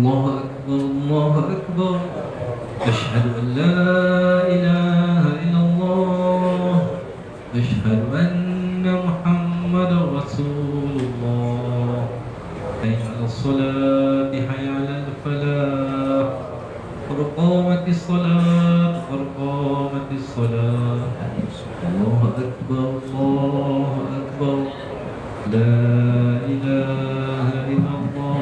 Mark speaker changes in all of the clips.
Speaker 1: الله أكبر الله أكبر أشهد أن لا إله إلا الله أشهد أن محمدا رسول الله حي على الصلاة حي على الفلاح قد قامت الصلاة قد قامت الصلاة الله أكبر الله أكبر لا إله إلا الله.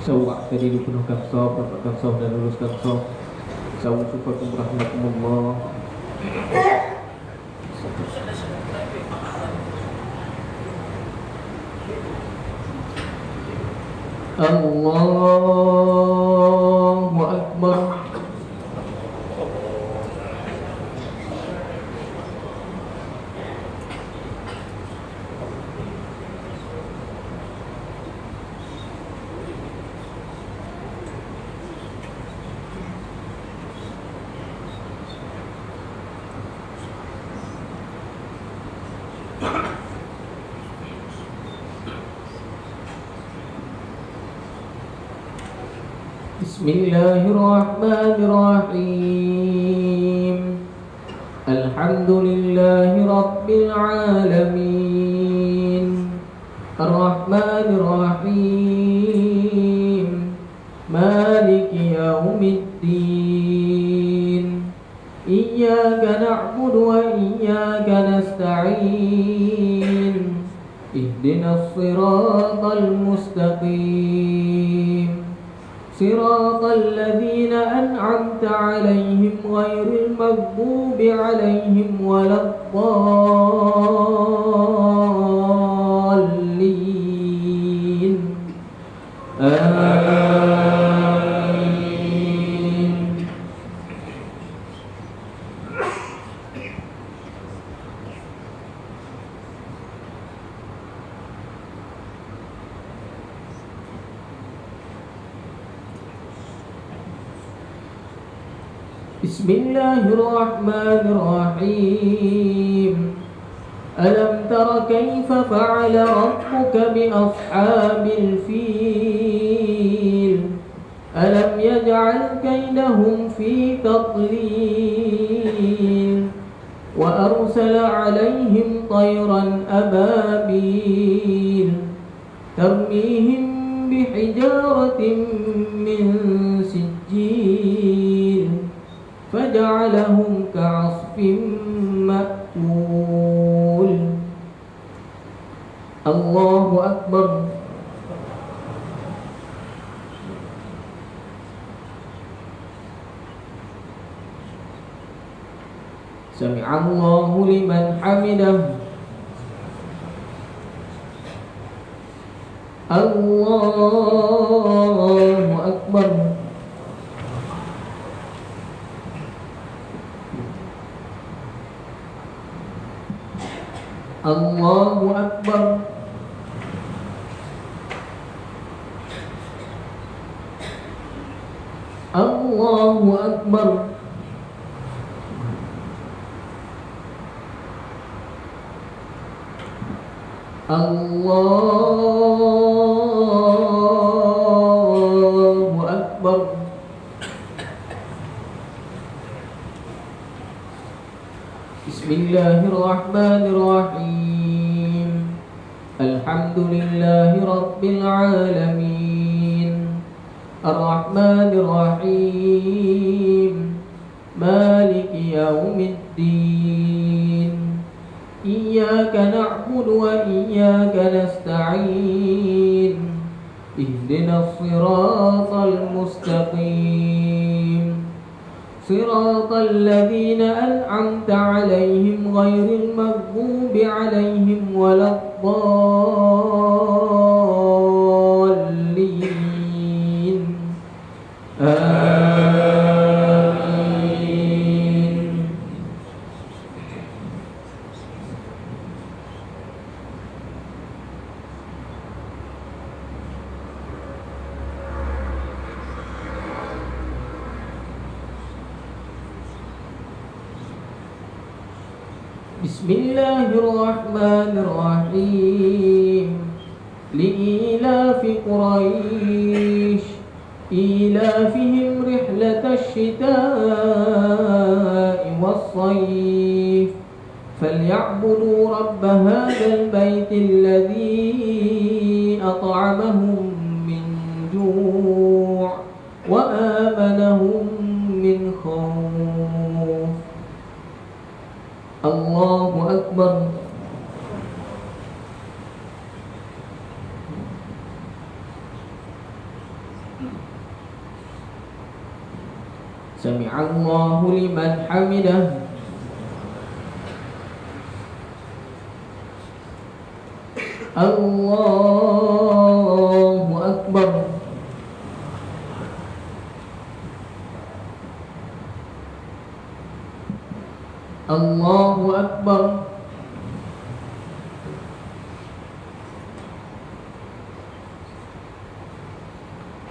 Speaker 2: Sawak tadi dipenuhkan sawab, dapatkan sawab dan luluskan sawab. Sawab syukurkum rahmatullah. Allahu Akbar. Bismillahirrahmanirrahim. Alhamdulillahi Rabbil Alamin. Ar-Rahmanir-Rahim. Maliki Yawmiddin. Iyyaka na'budu wa iyyaka nasta'in. Ihdinas siratal mustaqim. صراط الذين أنعمت عليهم غير المغضوب عليهم ولا الضالين آمين. Bismillahirrahmanirrahim. Alam tara kaifa fa'ala rabbuka bi ashabil fil. Alam yaj'al kaydahum fi tadlil. Wa arsala 'alayhim tayran ababil. Tarmihim bihijaratin min sijil. فجعلهم كعصف مأكول. الله أكبر. سمع الله لمن حمده. الله أكبر. Allahu Akbar. Allahu Akbar. Allahu Akbar. Bismillahirrahmanirrahim. Alhamdulillahi Rabbil Alamin. Ar-Rahmanir-Rahim. Maliki Yawmiddin. Iyyaka na'budu wa iyyaka nasta'in. Ihdinas siratal mustaqim. صراط الذين أنعمت عليهم غير المغضوب عليهم ولا الضالين آمين. بسم الله الرحمن الرحيم لإيلاف قريش إيلافهم رحلة الشتاء والصيف فليعبدوا رب هذا البيت الذي أطعمهم من جوع وآمنهم من خوف. الله أكبر. سمع الله لمن حمده. الله أكبر. الله أكبر.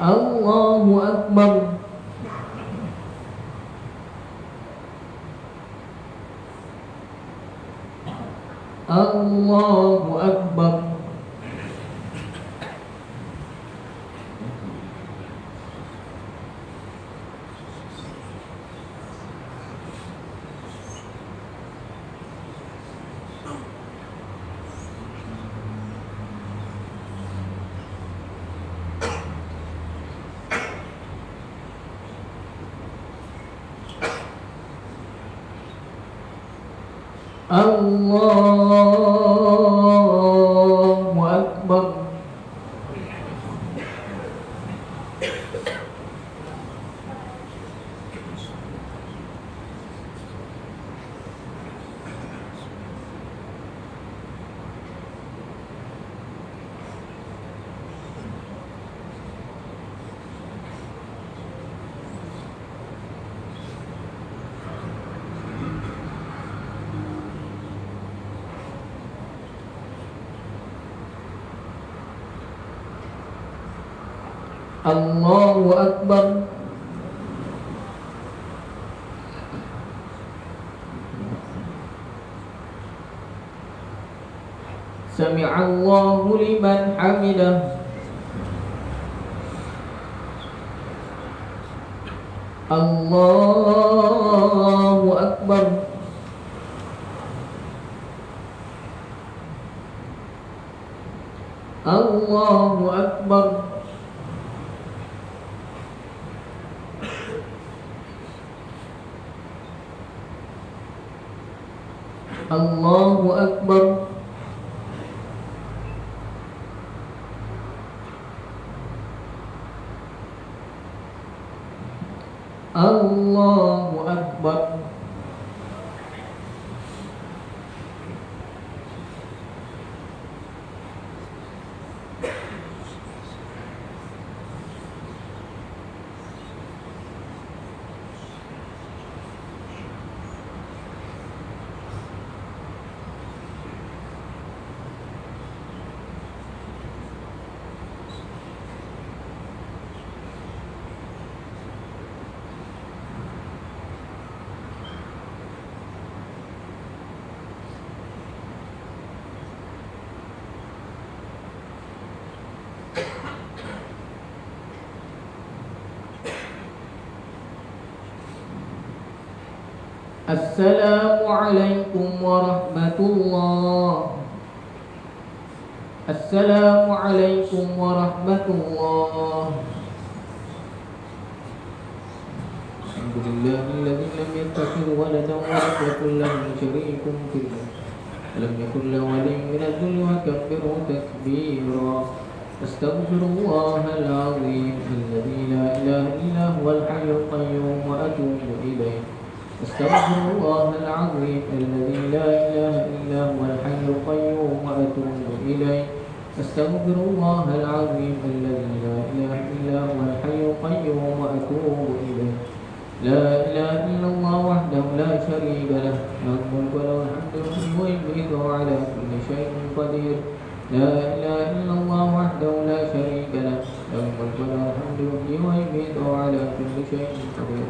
Speaker 2: الله أكبر. الله أكبر. الله أكبر. الله أكبر. سمع الله لمن حمده. الله أكبر. الله أكبر. الله أكبر. الله أكبر. السلام عليكم ورحمة الله. السلام عليكم ورحمة الله. الحمد لله الذي لم يتخذ ولدا ولم يكن له شريك في الملك ولم يكن له ولي من الذل وكبره تكبيرا. أستغفر الله العظيم الذي لا إله إلا هو الحي القيوم وأتوب إليه. أستغفر الله العظيم الذي لا إله إلا هو الحي القيوم وأتوب إليه. أستغفر الله العظيم الذي لا إله إلا هو الحي القيوم وأتوب إليه. لا إله إلا الله وحده لا شريك له له الملك وله الحمد يحيي ويميت وعلى كل شيء قدير. لا إله إلا الله وحده لا شريك له له الملك وله الحمد يحيي ويميت وعلى كل شيء قدير.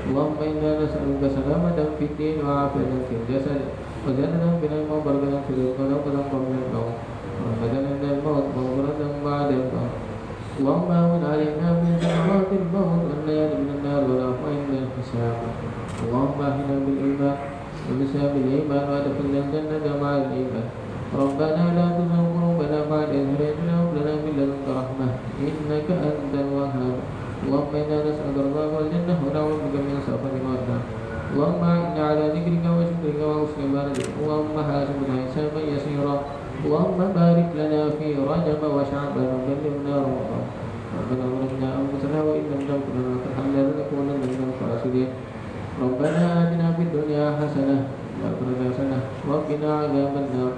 Speaker 2: اللهم إنا نسألك سلامة في الدين وعافية في الجسد وجنة من الموت وبركة في الرزق ونوبة قبل الموت ورحمة من الموت ومغفرة بعد الموت اللهم هون علينا من سكرات الموت والنجاة من النار والعفو عند الحساب اللهم أحينا بالإيمان ومسنا بالإيمان وأدخلنا الجنة مع الإيمان ربنا لا تزغ قلوبنا بعد إذ هديتنا وهب لنا من لدنك رحمة إنك أنت الوهاب اللهم إنا نسألك رضاك والجنة ونعوذ بك من سخطك والنار اللهم أعنا على ذكرك وشكرك وحسن عبادتك اللهم حاسبنا حسابا يسيرا اللهم بارك لنا في رجب وشعبان وبلغنا رمضان ربنا ظلمنا أنفسنا وإن لم تغفر لنا وترحمنا لنكونن من الخاسرين ربنا آتنا في الدنيا حسنة وفي الآخرة حسنة وقنا عذاب النار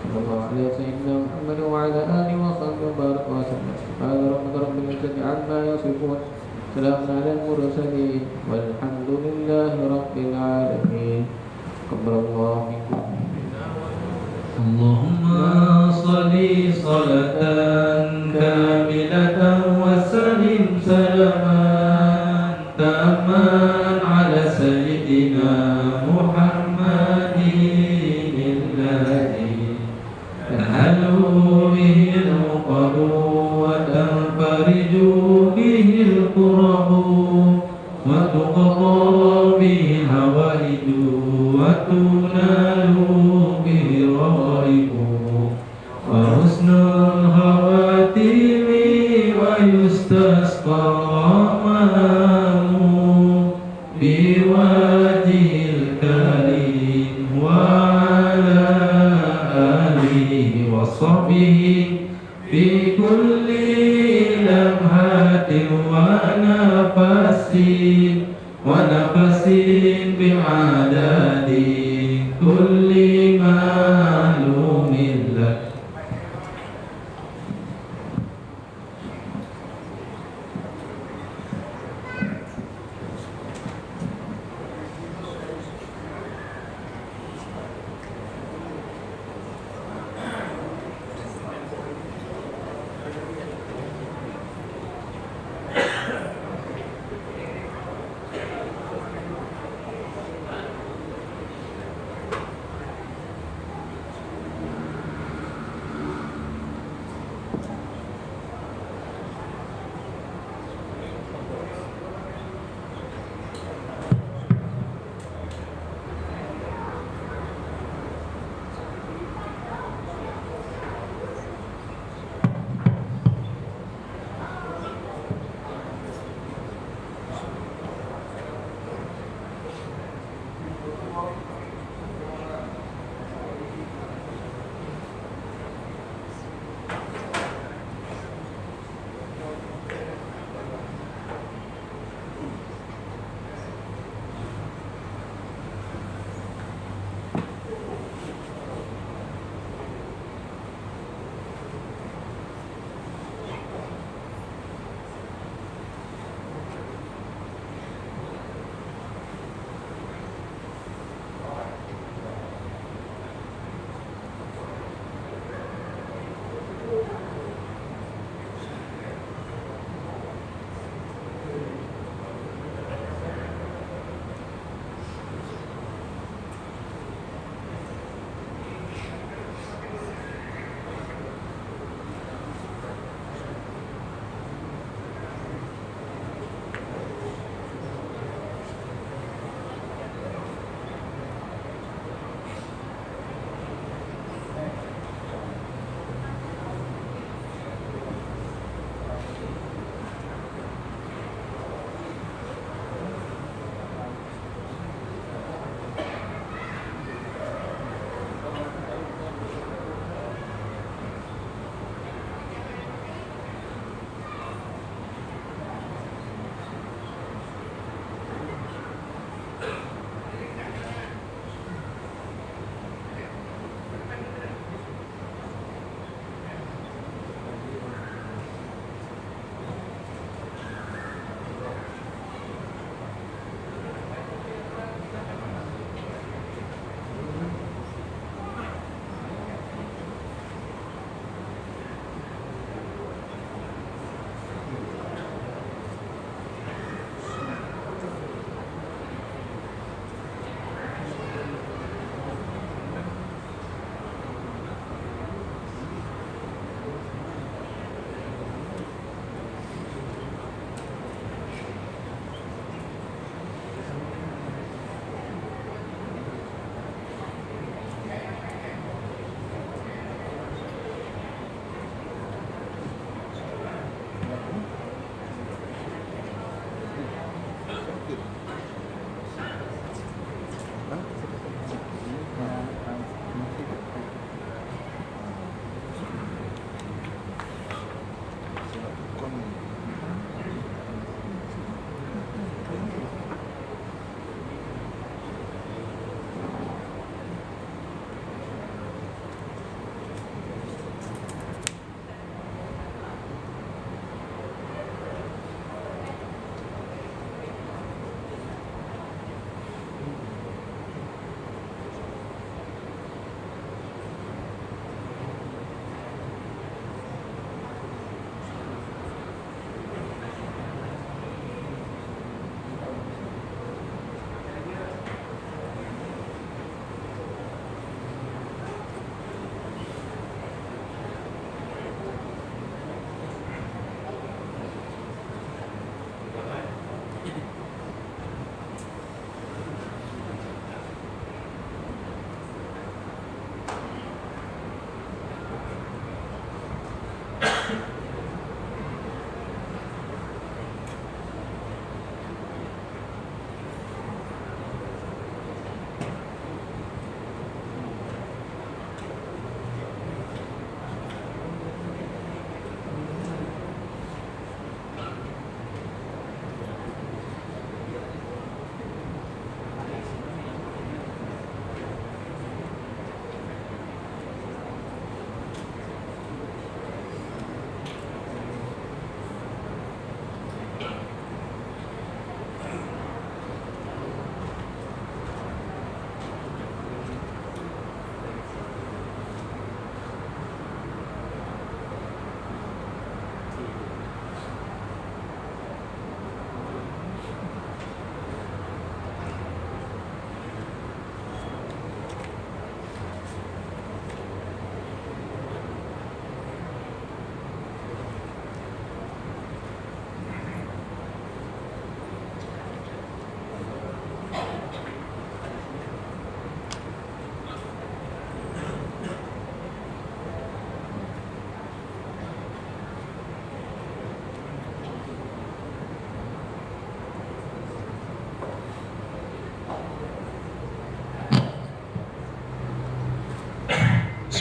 Speaker 2: صلى الله على سيدنا محمد وعلى آله وصحبه وبارك وسلم سبحان ربك رب العزة عما يصفون سلام على المرسلين والحمد لله رب العالمين قبل الله منكم
Speaker 1: اللهم صل صلاة كاملة وسلم سلاما تاما على سيدنا محمد الذي تهلو به العقد وتنفرج به الكرب وتقضى به الهوائج وتنال به الرغائب وحسن الخواتيم ويستسقى الغمام بوجه الكريم وعلى آله وصحبه في كل لمحة ونفس بعدد كل معلوم لك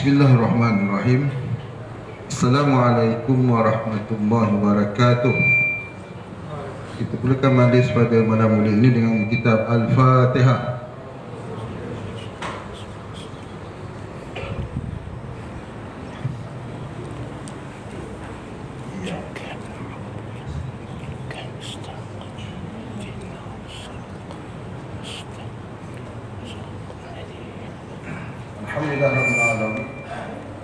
Speaker 3: Bismillahirrahmanirrahim. Assalamualaikum warahmatullahi wabarakatuh. Kita mulakan majlis pada malam mulia ini dengan kitab Al-Fatihah. Alhamdulillahirrahmanirrahim.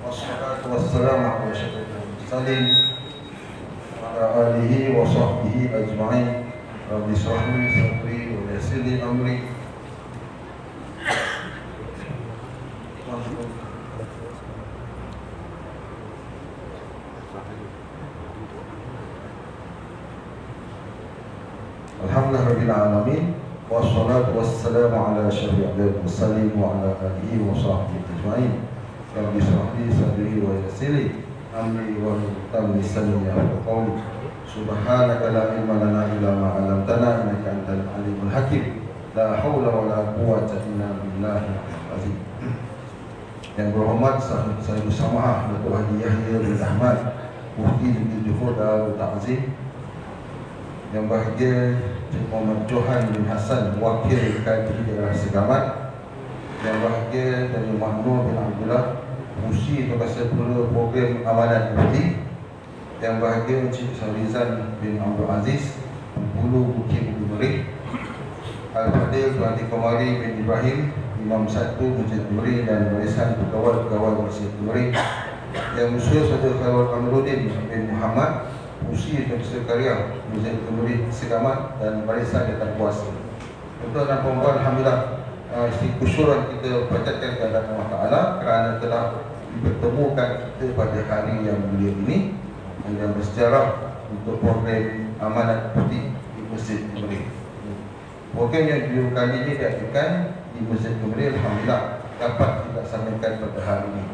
Speaker 3: Wassalatu wassalamu ala asyrafil mursalin wa ala alihi wa sahbihi ajma'in. Rabbi shrah li sadri wa yassir li amri. Alhamdulillahirabbil alamin. Wassalatu wassalamu ala asyrafil mursalin wa ala alihi wa sahbihi ajma'in. Rabbi shrah li sadri wa yassir li amri wa hlul lisani yafqahu qawli. Subhanaka la ilma lana illa ma 'allamtana innaka antal alimul hakim. La haula wa la quwwata illa billahi al-azim. Yang berhormat saya bersama Datuk Haji Yahya bin Ahmad, Mufti Negeri Johor Darul Ta'zim. Yang bahagia Cik Muhammad Johan bin Hassan, Wakil Kadri Daerah Segamat. Yang bahagia dari Mahmud bin Abdullah, Musi Tugas Kepala Program Amanat Mufti. Yang bahagia Cik Syarizan bin Abdul Aziz, Bulu Bukit Bukit, Al-Fadil Tuan Komari bin Ibrahim, Imam Satu Masjid Nuri dan barisan pegawai-pegawai Masjid Nuri. Yang musuh Saudara Khairul Kamarudin bin Muhammad, Musi dan Sekretariat Masjid Nuri Segamat dan barisan Jatan Kuasa. Untuk dan perempuan, alhamdulillah, syukuran kita panjatkan kepada Allah Ta'ala kerana telah dipertemukan kita pada hari yang mulia ini yang bersejarah untuk program Amanat Putih di Masjid Nuri. Program yang kedua kali ini diadakan di Masjid Nuri, alhamdulillah dapat dilaksanakan pada hari ini.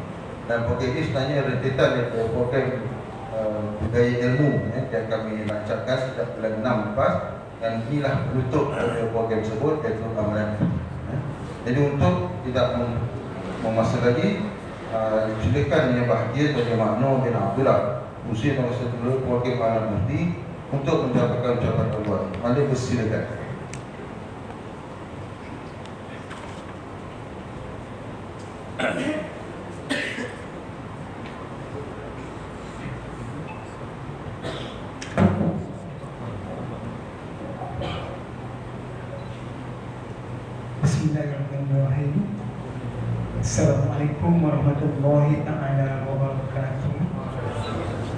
Speaker 3: Dan program ini sebenarnya rentetan daripada program budaya ilmu yang kami lancarkan sejak bulan 6 lepas, dan inilah penutup dari program tersebut, iaitu Amanat Putih. Jadi untuk tidak memasa lagi, silakan yang bahagia dari Mahmud bin Abdullah, Musi Tuan Satu Wakil Amanat Mufti, untuk mendapatkan ucapan awal. Mari bersilakan.
Speaker 4: Bismillahirrahmanirrahim. Assalamualaikum warahmatullahi ta'ala wabarakatuh.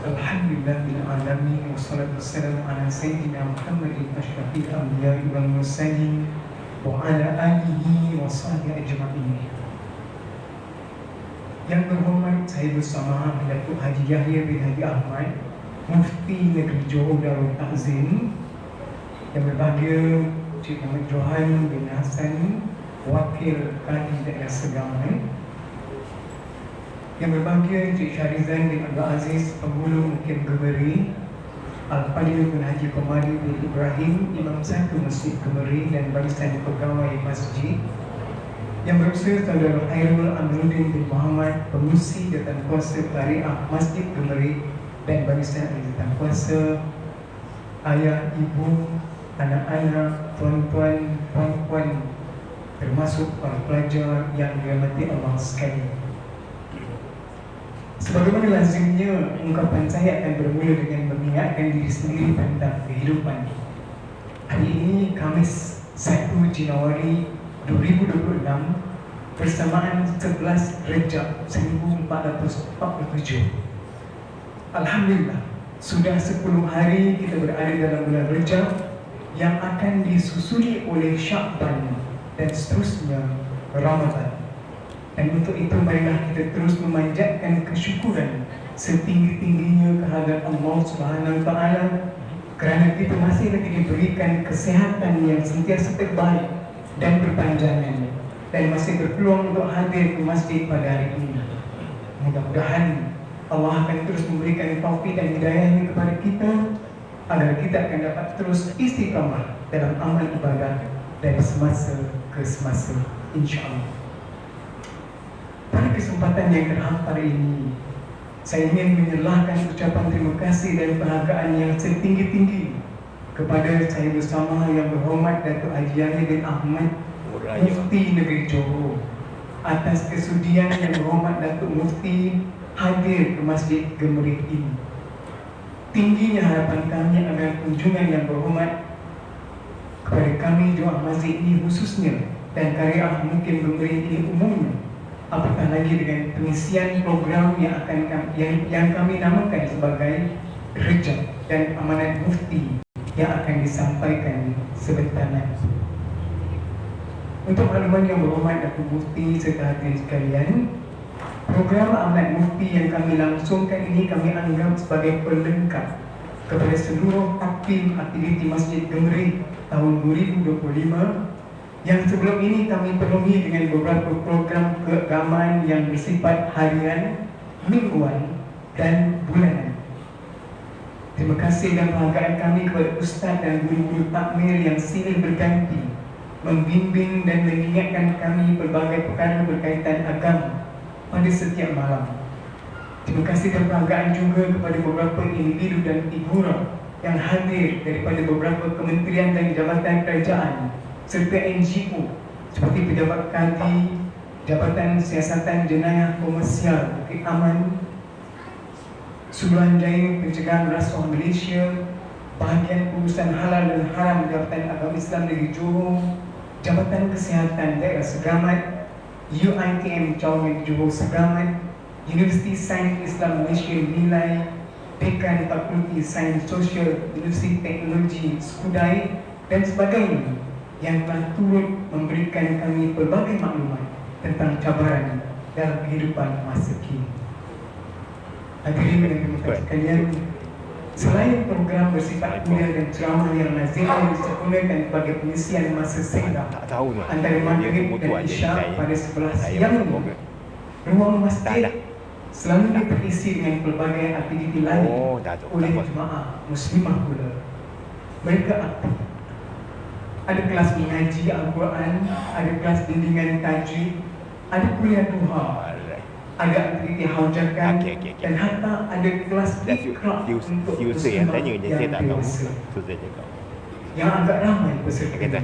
Speaker 4: Alhamdulillahil alamin, wassalatu wassalamu ala sayyidina Muhammadin asyrafil anbiya'i wal mursalin wa ala alihi wa sahbihi ajma'in. Yang berhormat, saya bersama Datuk Haji Yahya bin Haji Ahmad, Mufti Negeri Johor Darul Ta'zim. Yang berbahagia Cik Muhammad Johan bin Hassan, Wakil Kadri Daerah Segamat. Yang berbahagia Cik Syarizan bin Abdul Aziz, Penghulu Mukim Gemeri, Al-Fadil bin Haji Komari bin Ibrahim, Imam Satu Masjid Gemeri dan barisan pegawai masjid. Yang berusaha Saudara Khairul Amiruddin bin Muhammad, Pengusi Jatan Kuasa Tariah Masjid Gemeri dan barisan Jatan Kuasa, ayah, ibu, anak-anak, tuan-tuan, puan-puan, termasuk para pelajar yang dirahmati Allah sekalian. Sebagaimana lazimnya, ungkapan saya akan bermula dengan mengingatkan diri sendiri tentang kehidupan. Hari ini Khamis 1 Januari 2026 bersamaan 11 Rejab 1447. Alhamdulillah, sudah 10 hari kita berada dalam bulan Rejab yang akan disusuli oleh Sya'ban dan seterusnya Ramadan. Dan untuk itu marilah kita terus memanjatkan kesyukuran setinggi-tingginya kehadirat Allah Subhanahu Wa Taala kerana kita masih lagi diberikan kesihatan yang sentiasa terbaik dan berpanjangan, dan masih berpeluang untuk hadir ke masjid pada hari ini. Mudah-mudahan Allah akan terus memberikan taufik dan hidayahnya kepada kita agar kita akan dapat terus istiqamah dalam amal ibadah dari semasa ke semasa, insya-Allah. Pada kesempatan yang terhampar ini, saya ingin menyerahkan ucapan terima kasih dan penghargaan yang setinggi-tinggi kepada saya bersama yang berhormat Datuk Haji Yahya bin Ahmad, Mufti Negeri Johor, atas kesudian yang berhormat Datuk Mufti hadir ke Masjid Gemerih ini. Tingginya harapan kami agar kunjungan yang berhormat kepada kami jemaah masjid ini khususnya dan karya mungkin Gemerih ini umumnya, apatah lagi dengan pengisian program yang kami namakan sebagai Rejab dan Amanat Mufti yang akan disampaikan sebentar lagi. Untuk makluman yang berhormat Datuk Mufti serta hadirin sekalian, program Amanat Mufti yang kami langsungkan ini kami anggap sebagai pelengkap kepada seluruh aktiviti Masjid Gemerih tahun 2025 yang sebelum ini kami penuhi dengan beberapa program keagamaan yang bersifat harian, mingguan dan bulanan. Terima kasih dan penghargaan kami kepada Ustaz dan guru-guru takmir yang silih berganti membimbing dan mengingatkan kami pelbagai perkara berkaitan agama pada setiap malam. Terima kasih dan penghargaan juga kepada beberapa individu dan figura yang hadir daripada beberapa kementerian dan jabatan kerajaan serta NGO seperti Pejabat Kadi, Jabatan Siasatan Jenayah Komersial Bukit Aman, Suruhanjaya Pencegahan Rasuah Malaysia, Bahagian Urusan Halal dan Haram Jabatan Agama Islam Negeri Johor, Jabatan Kesihatan Daerah Segamat, UiTM Cawangan Johor Segamat, Universiti Sains Islam Malaysia Nilai, Dekan Fakulti Sains Sosial Universiti Teknologi Skudai dan sebagainya yang telah turut memberikan kami pelbagai maklumat tentang cabaran dalam kehidupan masa kini. Hadirin dan hadirat sekalian, selain program bersifat kuliah dan ceramah yang lazimnya disempurnakan sebagai pengisian masa singkat antara maghrib dan isyak pada 11 siang ini, ruang masjid selalu terisi dengan pelbagai aktiviti lain oleh jemaah muslimah pula. Mereka aktif. Ada kelas mengaji Al-Quran, ada kelas bimbingan tajwid, ada kuliah duha, ada aktiviti haujakan dan hatta ada kelas ikra untuk muslimah yang dewasa yang agak ramai peserta.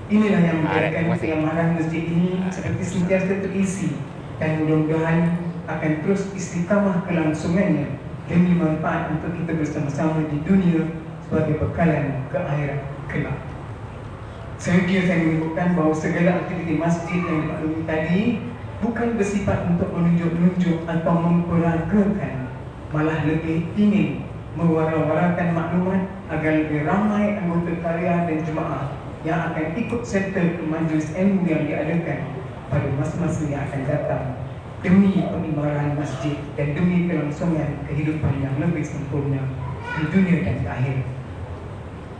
Speaker 4: Inilah yang menjadikan keamanan masjid ini seperti sentiasa terisi dan mudah-mudahan akan terus istiqamah kelangsungannya demi manfaat untuk kita bersama-sama di dunia sebagai bekalan ke akhirat kelak. Saya menyebutkan bahawa segala aktiviti masjid yang dimaklumi tadi bukan bersifat untuk menunjuk-nunjuk atau memperagakan, malah lebih ingin mewara-warakan maklumat agar lebih ramai anggota karya dan jemaah yang akan ikut serta ke majlis ilmu yang diadakan pada masa-masa yang akan datang demi pengibaran masjid dan demi kelangsungan kehidupan yang lebih sempurna di dunia dan di akhirat.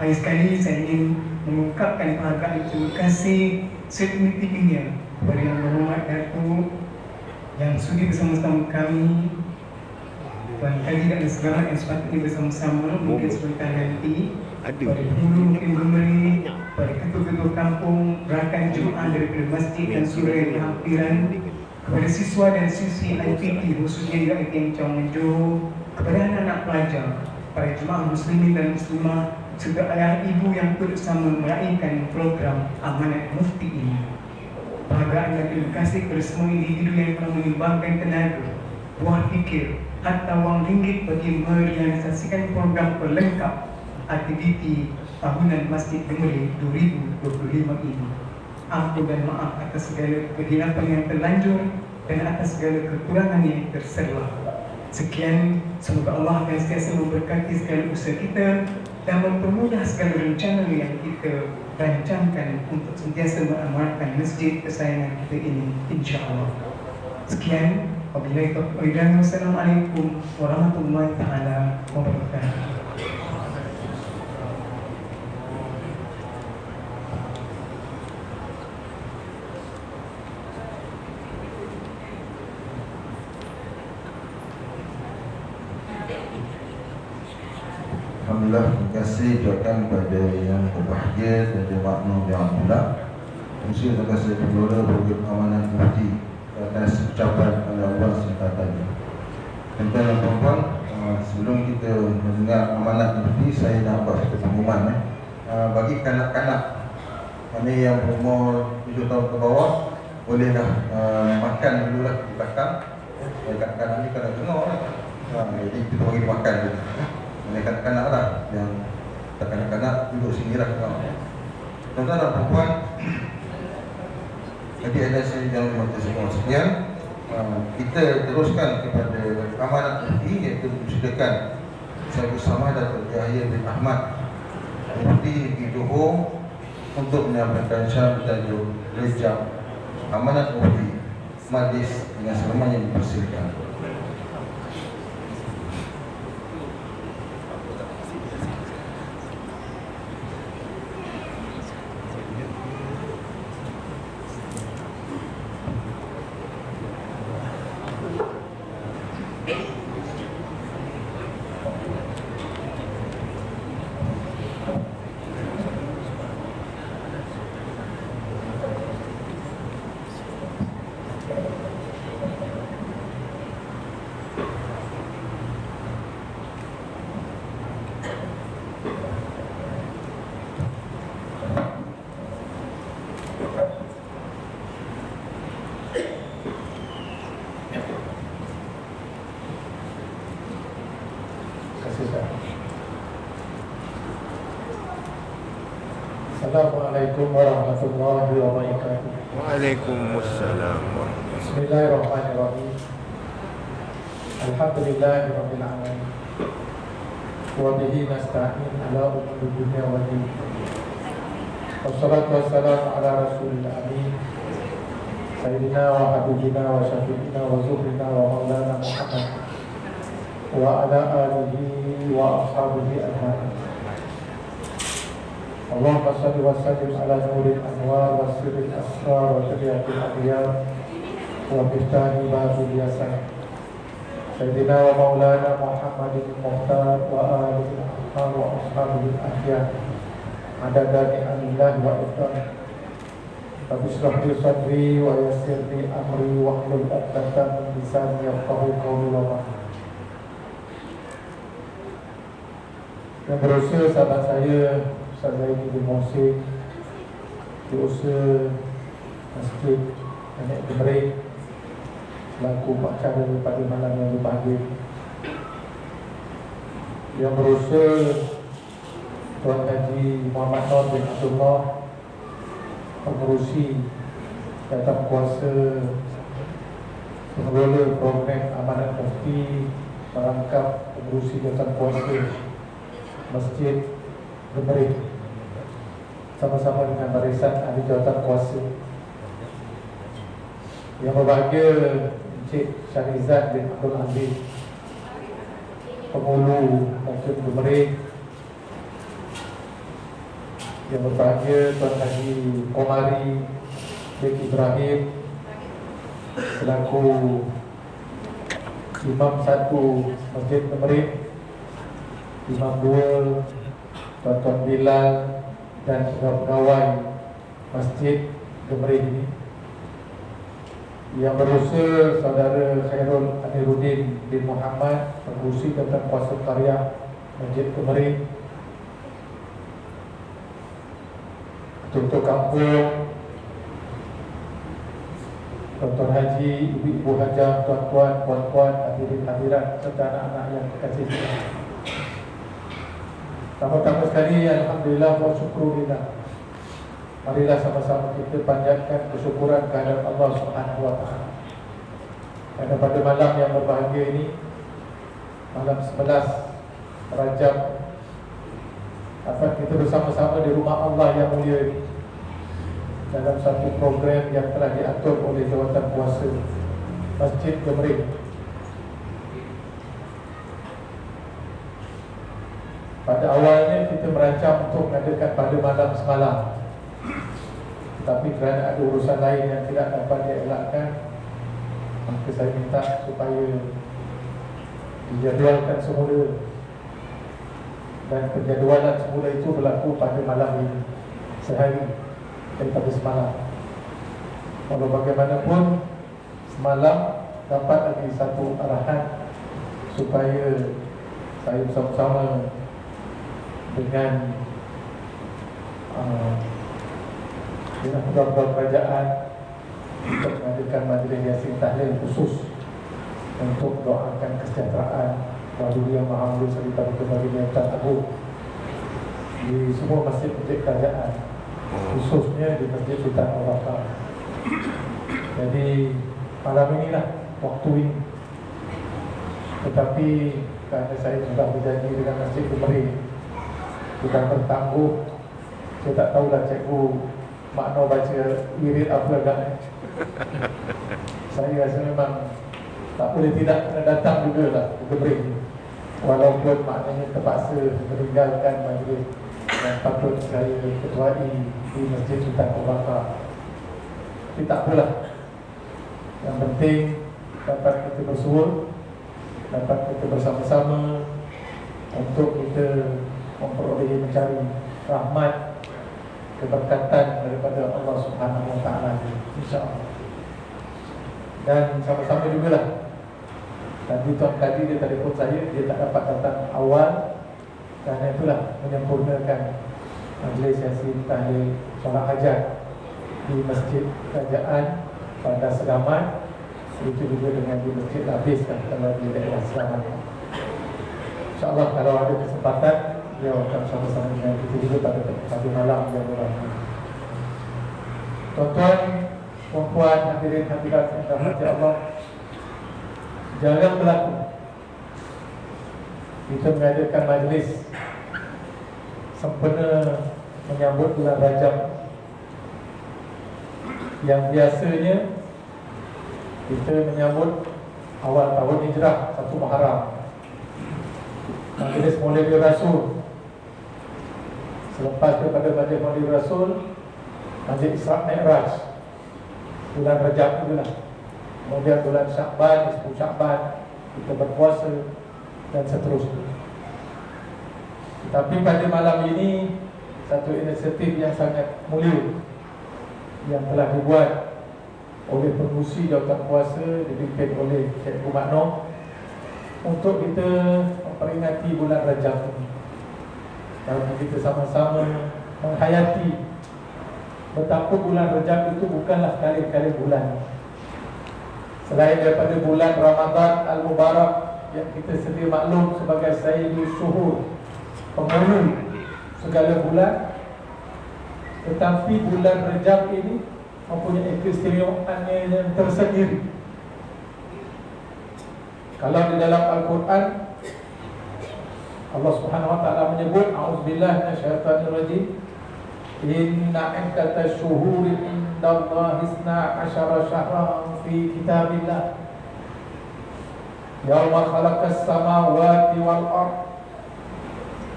Speaker 4: Baik sekali saya ingin mengungkapkan penghargaan terima kasih setinggi-tingginya kepada Yang Berhormat Datuk yang sudi bersama-sama kami, Tuan Kadi dan segala yang sepatutnya bersama-sama mungkin sebentar nanti, pada Hulu mungkin Gemerih, pada ketua-ketua kampung, rakan jemaah daripada masjid dan surau yang berhampiran, kepada siswa dan siswi IPT khususnya UiTM Cawangan Johor, kepada anak-anak pelajar, para jemaah muslimin dan muslimah serta ayah ibu yang turut sama meraihkan program Amanat Mufti ini. Penghargaan dan terima kasih kepada semua individu yang telah menyumbangkan tenaga, buah fikir, hatta wang ringgit bagi merealisasikan program pelengkap aktiviti tahunan Masjid Gemerih 2025 ini. Ampun dan maaf atas segala kehilapan yang terlanjur dan atas segala kekurangan yang terserlah. Sekian, semoga Allah akan sentiasa memberkati segala usaha kita dan mempermudah segala rencana yang kita rancangkan untuk sentiasa mengamalkan masjid kesayangan kita ini, insya-Allah. Sekian, wabillahi taufiq. Wassalamualaikum warahmatullahi taala wabarakatuh.
Speaker 3: Alhamdulillah, terima kasih ucapkan kepada yang berbahagia dan jemaah Nur yang Abdullah. Terima kasih kepada Program Amanat Mufti atas ucapan oleh Allah SWT. Tuan-tuan dan puan-puan, sebelum kita mendengar amanat mufti, saya nak buat satu pengumuman. Bagi kanak-kanak mana yang berumur 7 tahun ke bawah, bolehlah makan dululah di belakang. Kanak-kanak ni kena dengar lah. Jadi kita bagi makan dulu. Mana kanak-kanak lah, yang kanak-kanak duduk sini lah. Tuan-tuan dan puan-puan, jadi ada saya yang bermaksud sekian. Kita teruskan kepada amanat mufti, iaitu disediakan saya bersama Datuk Yahya bin Ahmad Mufti di Johor untuk menyampaikan syarah bertajuk Rejam Amanat Mufti. Majlis dengan selamanya dipersilakan.
Speaker 5: Assalamualaikum warahmatullahi wabarakatuh.
Speaker 6: Waalaikumsalam.
Speaker 5: Bismillahirrahmanirrahim. Alhamdulillahirabbil alamin. Wa bihi nasta'in ala umuri dunya wad din. Wassalatu wassalamu ala rasulil amin. Sayyidina wa habibina wa syafi'ina wa zuhrina wa maulana Muhammad wa ala alihi wa ashabihi ajma'in. Allahumma salli wa sallim ala nuril anwar wa sirril asrar wa tabiatil adiyar wa biftani babil yasan Sayyidina wa maulana Muhammadin muhtar wa alihi al-ahmar wa ashabihi al-ahyar adada ni'amillah wa iftar. Rabbi shrah li sadri wa yassir li amri wa hlul 'uqdatam min lisani yafqahu qawli wa ba'd. Yang berusaha sahabat saya Ustaz Zaini bin Mohsin, diusaha Masjid Nenek Gemerik, selaku pakar pada malam yang berbahagia. Yang berusaha Tuan Haji Muhammad Nur bin Abdullah, pengerusi Jawatan Kuasa pengelola program Amanat Mufti, merangkap pengerusi Jawatan Kuasa Masjid Gemerik, sama-sama dengan barisan ahli jawatan kuasa. Yang berbahagia Encik Syahrizad bin Abdul Aziz, Pengulu Masjid Gemerik. Yang berbahagia Tuan Haji Komari bin Ibrahim, selaku Imam 1 Masjid Gemerik. Imam 2 Tuan-Tuan Bilal dan pegawai Masjid Gemerik ini. Yang berusaha Saudara Khairul Amiruddin bin Muhammad, pengurusi Jawatan Kuasa Karya Masjid Gemerik. Ketua Kampung, Tuan-Tuan Haji, Ibu-Ibu Hajah, Tuan-Tuan, Puan-Puan, hadirin hadirat serta anak-anak yang terkasih. Pertama-tama sekali, alhamdulillah wa syukurillah. Marilah sama-sama kita panjatkan kesyukuran kehadirat Allah Subhanahu wa taala. Karena pada malam yang berbahagia ini, malam 11 Rajab, dapat kita bersama-sama di rumah Allah yang mulia ini, dalam satu program yang telah diatur oleh Jawatan Kuasa Masjid Gemerik. Pada awalnya kita merancang untuk mengadakan pada malam semalam, tetapi kerana ada urusan lain yang tidak dapat dielakkan, maka saya minta supaya dijadualkan semula. Dan penjadualan semula itu berlaku pada malam ini, sehari daripada semalam. Walau bagaimanapun, malam dapat lagi satu arahan supaya saya bersama-sama dengan pegawai kerajaan untuk mengadakan majlis Yasin Tahlil khusus untuk doakan kesejahteraan Wali Yang Maha Mulia Serta Bagi Yang Agung di semua masjid-masjid kerajaan, khususnya di Masjid Sultan Al-Bakar. Jadi malam inilah waktu ini. Tetapi kerana saya sudah berjanji dengan Masjid Umri, sudah bertangguh, saya tak tahulah cikgu makna baca wirid apa agak. Saya rasa memang tak boleh tidak kena datang jugalah ke Gebrik, walaupun maknanya terpaksa meninggalkan majlis yang patut saya ketuai di Masjid Sultan Al-Bakar. Tapi tak apalah, yang penting dapat kita bersuhur, dapat kita bersama-sama untuk kita memperoleh mencari rahmat, keberkatan daripada Allah Subhanahu Wa Taala, insya-Allah. Dan sama-sama jugalah. Tadi tuan tadi dia telefon saya, dia tak dapat datang awal, kerana itulah menyempurnakan majlis Yasin Tahlil solat hajat di Masjid Kerajaan pada Segamat. Itu juga dengan di Masjid Habiskan kalau di daerah Segamat. InsyaAllah kalau ada kesempatan, dia akan sama-sama dengan kita juga pada malam yang berlaku. Tuan-tuan, puan-puan, hadirin hadirat yang dirahmati Allah, jarang berlaku kita mengadakan majlis sempena menyambut bulan Rajab yang biasanya kita menyambut awal tahun Hijrah 1 Muharram, majlis Maulid Rasul. Selepas daripada majlis Maulid Rasul, majlis Isra' Mi'raj bulan Rajab itulah. Kemudian bulan Syakban, 10 Syakban kita berpuasa dan seterusnya. Tapi pada malam ini satu inisiatif yang sangat mulia yang telah dibuat oleh Pengurusi Jawatan Kuasa dipimpin oleh Cikgu Makno untuk kita memperingati bulan Rajab ini. Dan kita sama-sama menghayati betapa bulan Rajab itu bukanlah kali-kali bulan. Selain daripada bulan Ramadan Al-Mubarak yang kita sedia maklum sebagai Sayyidul Syuhur, penghulu segala bulan, tetapi bulan Rajab ini mempunyai keistimewaannya yang tersendiri. Kalau di dalam Al-Quran Allah Subhanahu Wa Taala menyebut, a'udzubillahi minasyaitonir rajim, inna iddatash syuhuri indallahi 12 syahran fi kitabillah yauma khalaqas samawati wal ard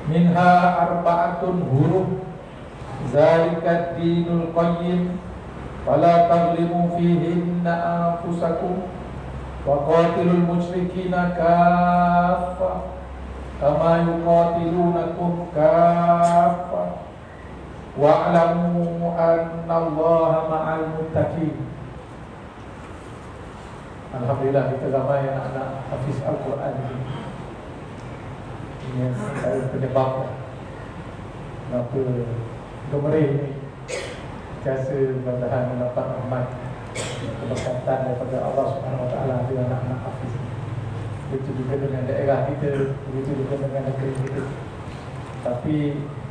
Speaker 5: minha arba'atun hurum zalika dinul qayyim fala taghlimu fihinna anfusakum wa qatilul musyrikina kaffah kama yuqatilunakum kaffah wa'lamu annallaha ma'al muttaqin. Alhamdulillah kita ramai anak-anak hafiz Al-Quran ini. Ini saya penyebab kenapa Gemeri ini biasa mudah-mudahan mendapat rahmat keberkatan daripada Allah Subhanahu Wa Taala di anak-anak hafiz. Begitu juga dengan daerah kita, begitu juga dengan negeri kita. Tapi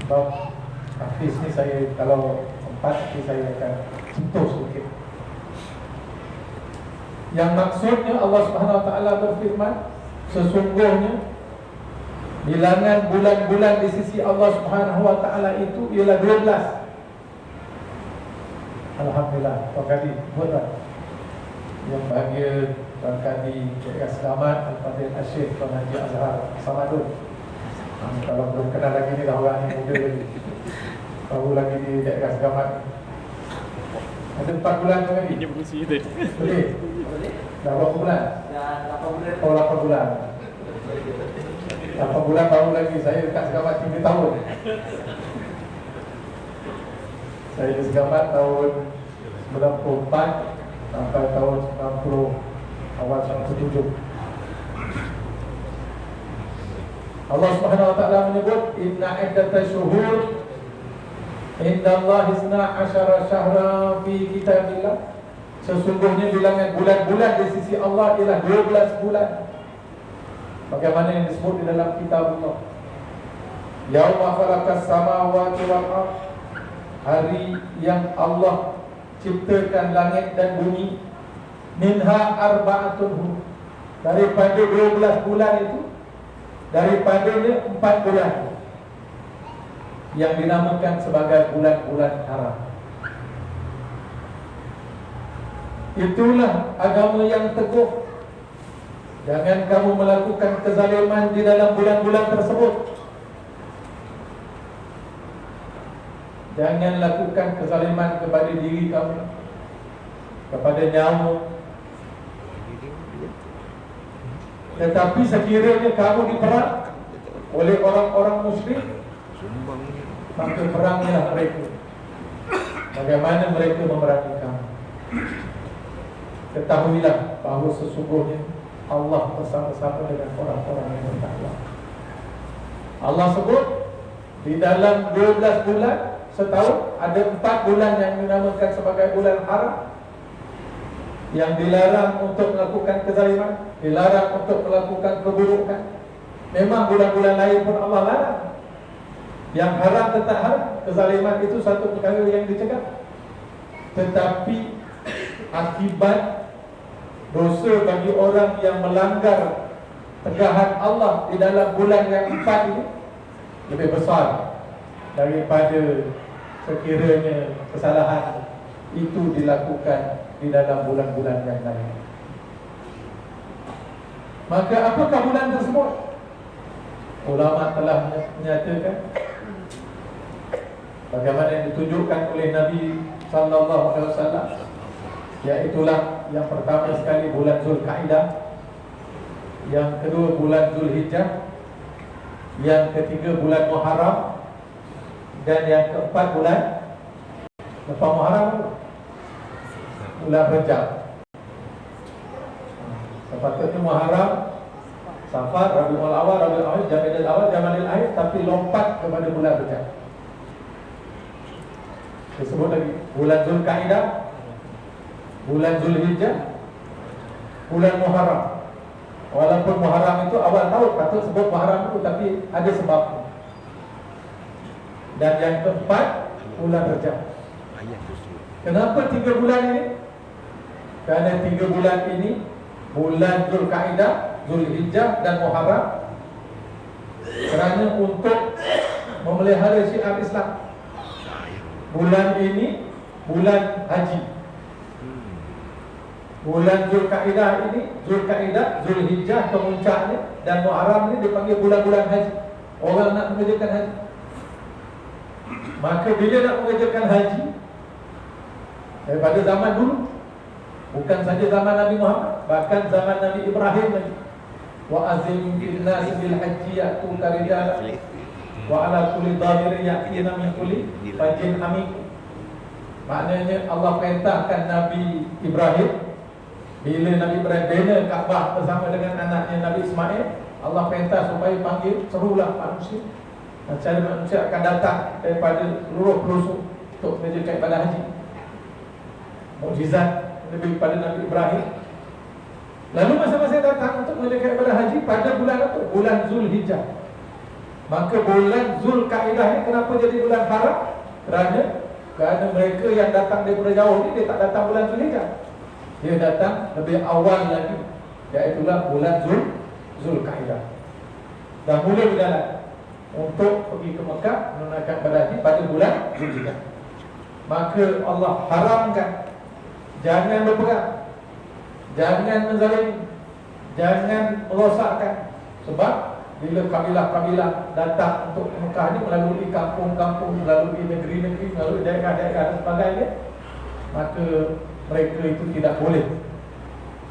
Speaker 5: bab hafiz ni saya kalau sempat saya akan sentuh sedikit. Yang maksudnya Allah Subhanahu Wa Taala berfirman, sesungguhnya bilangan bulan-bulan di sisi Allah Subhanahu Wa Taala itu ialah 12. Alhamdulillah, Tuan Kadi buatlah. Yang bahagia Tuan Kadi Jaga Selamat Al-Fadhil Asyik Tuan Haji Azhar Samadun. Kalau belum kenal lagi ni dah orang ni muda lagi, baru lagi di daerah Selamat. Ada 4 bulan Tuan Kadi. Ini fungsi itu. Boleh? Dah berapa bulan? Dah 8 bulan. Oh 8 bulan. 8 bulan baru lagi. Saya dekat Selamat 3 tahun. Saya di Segamat tahun 94 sampai tahun 90 awal 97. Allah Subhanahu wa taala menyebut inna iddatash syuhur indallahi 12 syahra fi kitabillah. Sesungguhnya bilangan bulan-bulan di sisi Allah ialah 12 bulan. Bagaimana yang disebut di dalam kitab Allah. Yauma khalaqas samawati wal ardh, hari yang Allah ciptakan langit dan bumi. Minha arba'atun, daripada 12 bulan itu, daripadanya 4 bulan yang dinamakan sebagai bulan-bulan haram. Itulah agama yang teguh. Jangan kamu melakukan kezaliman di dalam bulan-bulan tersebut. Jangan lakukan kezaliman kepada diri kamu, kepada nyawa. Tetapi sekiranya kamu diperang oleh orang-orang musyrik, maka peranglah mereka. Bagaimana mereka memerangi kamu? Ketahuilah bahawa sesungguhnya Allah bersama-sama dengan orang-orang yang bertakwa. Allah sebut di dalam 12 bulan setahun ada 4 bulan yang dinamakan sebagai bulan haram, yang dilarang untuk melakukan kezaliman, dilarang untuk melakukan keburukan. Memang bulan-bulan lain pun Allah larang. Yang haram tetap haram. Kezaliman itu satu perkara yang dicegah. Tetapi akibat dosa bagi orang yang melanggar tegahan Allah di dalam bulan yang 4 ini lebih besar daripada sekiranya kesalahan itu dilakukan di dalam bulan-bulan yang lain. Maka apakah bulan tersebut? Ulama telah menyatakan bagaimana yang ditunjukkan oleh Nabi sallallahu alaihi wasallam, iaitulah yang pertama sekali bulan Zulkaidah, yang kedua bulan Zulhijjah, yang ketiga bulan Muharram, dan yang keempat bulan lepas Muharram bulan Rajab. Sepatutnya Muharram, Safar, Rabiul Awal, Rabiul Awal, Jamadil Awal, Jamadil Akhir, tapi lompat kepada bulan Rajab. Disebut lagi bulan Zulkaidah, bulan Zulhijjah, bulan Muharram. Walaupun Muharram itu awal tahun, patut sebut Muharram itu, tapi ada sebabnya. Dan yang keempat bulan Rajab. Kenapa 3 bulan ini? Kerana 3 bulan ini, bulan Zulkaidah, Zulhijjah dan Muharram, kerana untuk memelihara syiar Islam. Bulan ini bulan haji. Bulan Zulkaidah ini, Zulkaidah, Zulhijjah kemuncaknya, dan Muharram ini dipanggil bulan-bulan haji. Orang nak mengerjakan haji. Maka bila nak mengerjakan haji, daripada zaman dulu, bukan saja zaman Nabi Muhammad, bahkan zaman Nabi Ibrahim lagi. Wa azim bil nas bil haji ya'tuka rijalan wa ala kulli dhamirin ya'tina min kulli fajin amik. Maknanya Allah perintahkan Nabi Ibrahim, bila Nabi Ibrahim bina Kaabah bersama dengan anaknya Nabi Ismail, Allah perintah supaya panggil serulah manusia. Macam manusia akan datang daripada seluruh pelosok untuk mengerjakan ibadah haji. Mukjizat lebih pada Nabi Ibrahim. Lalu masa-masa datang untuk mengerjakan ibadah haji pada bulan apa? Bulan Zulhijjah. Maka bulan Zulkaidah ni kenapa jadi bulan haram? Kerana mereka yang datang daripada jauh ni, dia tak datang bulan Zulhijjah. Dia datang lebih awal lagi, iaitulah bulan Zulkaidah. Dah mula berjalan untuk pergi ke Mekah menunaikan ibadah haji pada bulan Zulhijjah. Maka Allah haramkan, jangan berperang, jangan menzalimi, jangan merosakkan. Sebab bila kabilah-kabilah datang untuk Mekah ni melalui kampung-kampung, melalui negeri-negeri, melalui daerah-daerah dan sebagainya, maka mereka itu tidak boleh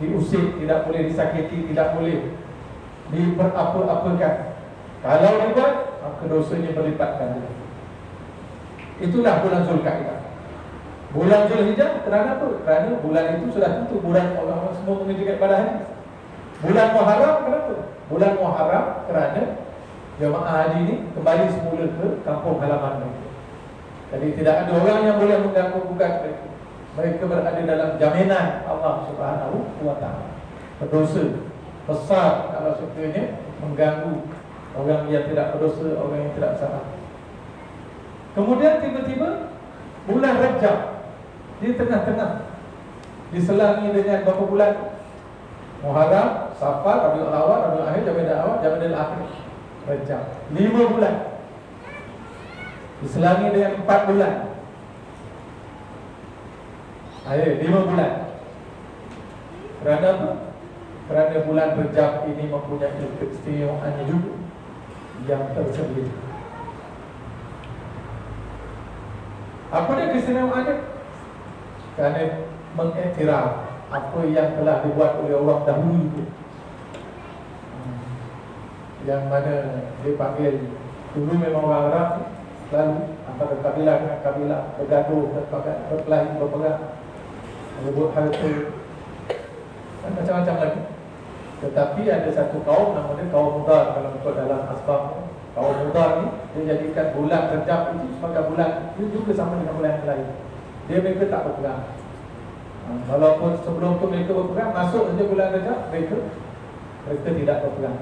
Speaker 5: diusik, tidak boleh disakiti, tidak boleh diperapa-apakan. Kalau dibuat, maka dosanya berlipat ganda. Itulah bulan Zulkaidah. Bulan Zulhijjah kerana apa? Kerana bulan itu sudah tentu bulan orang semua mengerjakan ibadah haji. Bulan Muharram kenapa? Bulan Muharram kerana jemaah haji ini kembali semula ke kampung halaman mereka. Jadi tidak ada orang yang boleh mengganggu gugat mereka. Mereka berada dalam jaminan Allah Subhanahu wa taala. Berdosa besar kalau sekiranya mengganggu orang yang tidak berdosa, orang yang tidak salah. Kemudian tiba-tiba bulan Rajab di tengah-tengah diselangi dengan berapa bulan? Muharram, Safar, Rabiul Awal, Rabiul Akhir, Jamadil Awal, Jamadil Akhir, Rajab. 5 bulan diselangi dengan 4 bulan. Ayo, 5 bulan. Kerana apa? Kerana bulan Rajab ini mempunyai keistimewaannya juga yang tersendiri. Apa dia keistimewaannya? Kerana mengiktiraf apa yang telah dibuat oleh orang dahulu itu, yang mana dia panggil dulu memang orang Arab lalu antara kabilah dengan kabilah bergaduh, berkelahi, berperang, merebut harta dan macam-macam lagi. Tetapi ada satu kaum namanya kaum Mudar. Kalau ikut dalam asbab, kaum Mudar ni dia jadikan bulan Rajab itu sebagai bulan itu juga sama dengan bulan yang lain. Mereka tak berperang. Walaupun sebelum tu mereka berperang, masuk saja bulan Rajab mereka tidak berperang.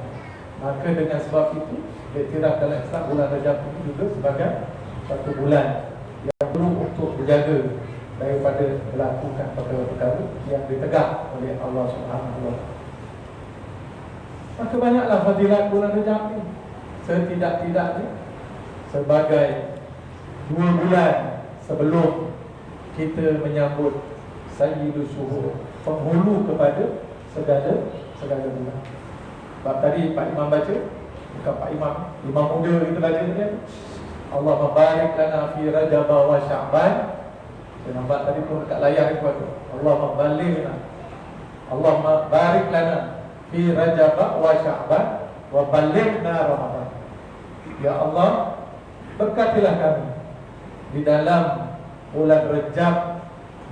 Speaker 5: Maka dengan sebab itu diiktiraf dalam Islam bulan Rajab itu juga sebagai satu bulan yang perlu untuk berjaga daripada melakukan perkara-perkara yang ditegak oleh Allah Subhanahu wa taala. Maka banyaklah fadilat bulan Rajab ini. Setidak-tidaknya sebagai 2 bulan sebelum kita menyambut Sayyidul Syuhur, penghulu kepada segala bulan. Sebab tadi Pak Imam baca, bukan Pak Imam, Imam muda kita baca ni kan, Allah barik lana fi Rajab wa Sya'ban. Saya nampak tadi pun dekat layar itu ada, Allah balighna, Allah barik lana fi Rajab wa Sya'ban wa balighna Ramadan. Ya Allah, berkatilah kami di dalam bulan Rajab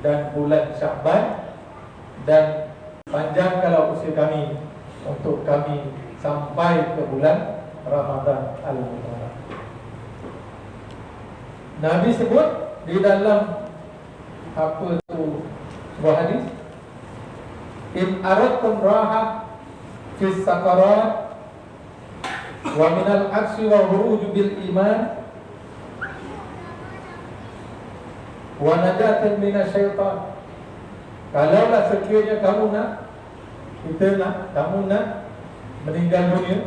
Speaker 5: dan bulan Sya'ban, dan panjangkanlah usia kami untuk kami sampai ke bulan Ramadan al-Mubarak. Nabi sebut di dalam apa tu sebuah hadis, in aradtum raha fi sakarat wa minal aksi wa huruj bil iman wa najatan minasyaitan. Kalaulah sekiranya kamu nak meninggal dunia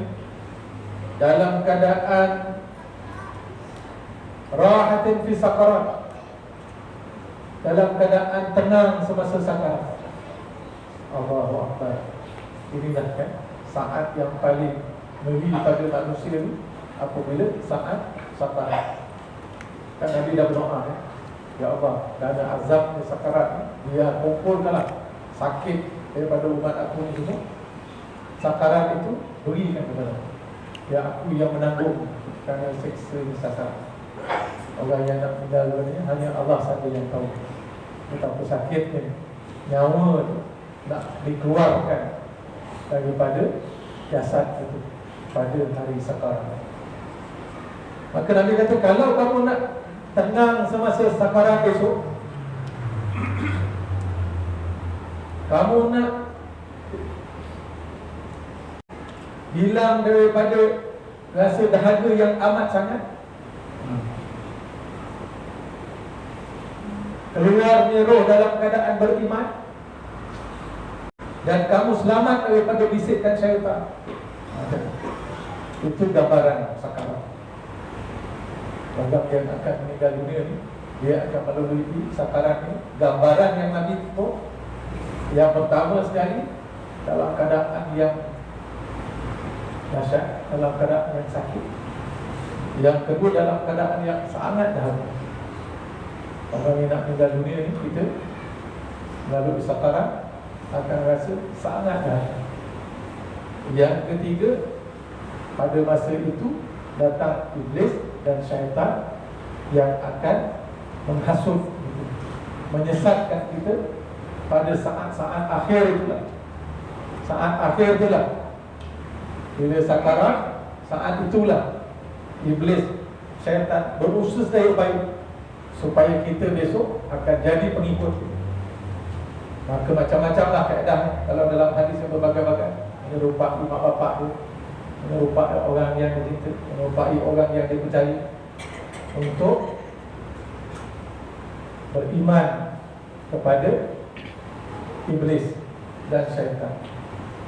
Speaker 5: dalam keadaan rahatin fi sakarat, dalam keadaan tenang semasa sakarat. Allahu Akbar. Inilah kan saat yang paling ngeri pada manusia ni, apabila saat sakarat. Kan Nabi dah berdoa kan, ya Allah, dah ada azab di sakarat ni, dia kumpulkanlah sakit daripada umat aku ni semua. Sakarat itu berikan kepada aku, ya aku yang menanggung kerana seksa ni sakarat. Orang yang nak meninggal dunia hanya Allah saja yang tahu betapa sakitnya nyawa itu nak dikeluarkan daripada jasad itu pada hari sakarat. Maka Nabi kata, kalau kamu nak tenang semasa sakarat esok, kamu nak hilang daripada rasa dahaga yang amat sangat, keluarnya roh dalam keadaan beriman, dan kamu selamat daripada bisikan syaitan. Itu gambaran sakarat. Orang yang akan meninggal dunia ni, dia akan melalui sakarat ni. Gambaran yang Nabi sebut, yang pertama sekali dalam keadaan yang dahsyat, dalam keadaan yang sakit. Yang kedua dalam keadaan yang sangat dahaga. Orang yang nak meninggal dunia ni, kita melalui sakarat akan rasa sangat dahaga. Yang ketiga, pada masa itu datang iblis dan syaitan yang akan menghasut menyesatkan kita pada saat-saat akhir itulah. Saat akhir itulah, bila sakarat, saat itulah iblis, syaitan berusaha daya upaya supaya kita besok akan jadi pengikut. Maka macam-macamlah kaedah. Kalau dalam hadis yang berbagai-bagai, menyerupai mak bapak tu, menyerupai orang yang dicinta, menyerupai orang yang dipercaya, untuk beriman kepada iblis dan syaitan,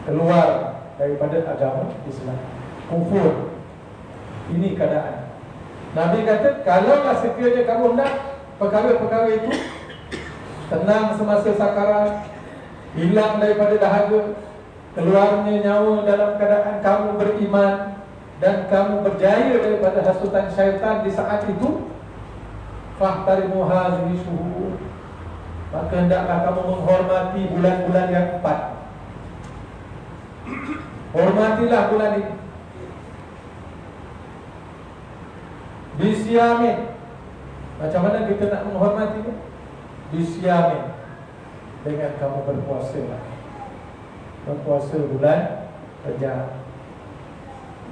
Speaker 5: keluar daripada agama Islam, kufur. Ini keadaan. Nabi kata, kalaulah sekiranya kamu nak perkara-perkara itu tenang semasa sakarat, hilang daripada dahaga, keluarnya nyawa dalam keadaan kamu beriman, dan kamu berjaya daripada hasutan syaitan di saat itu, fahtarimu hadhihi syuhur, maka hendaklah kamu menghormati bulan-bulan yang 4. Hormatilah bulan ini. Bisyamin. Macam mana kita nak menghormatinya? Bisyamin, dengan kamu berpuasa. Berpuasa bulan Rajab.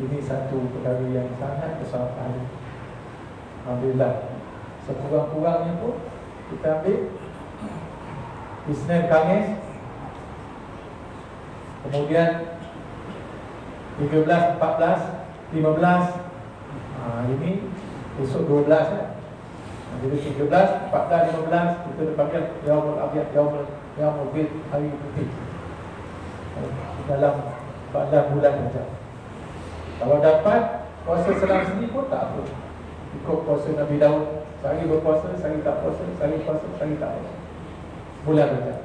Speaker 5: Ini satu perkara yang sangat besar sekali. Alhamdulillah. Sekurang-kurangnya pun kita ambil Isnin, Khamis, kemudian 13, 14, 15. Ini besok 12 ya. Jadi 13, 14, 15 kita dipanggil Yaumul Abyad, Yaumul Bid, hari putih, dalam 14 bulan Rajab. Kalau dapat puasa selang sendiri pun tak apa. Ikut puasa Nabi Daud, sehari berpuasa, sehari tak puasa, sehari puasa, sehari tak puasa. Bulan Rajab.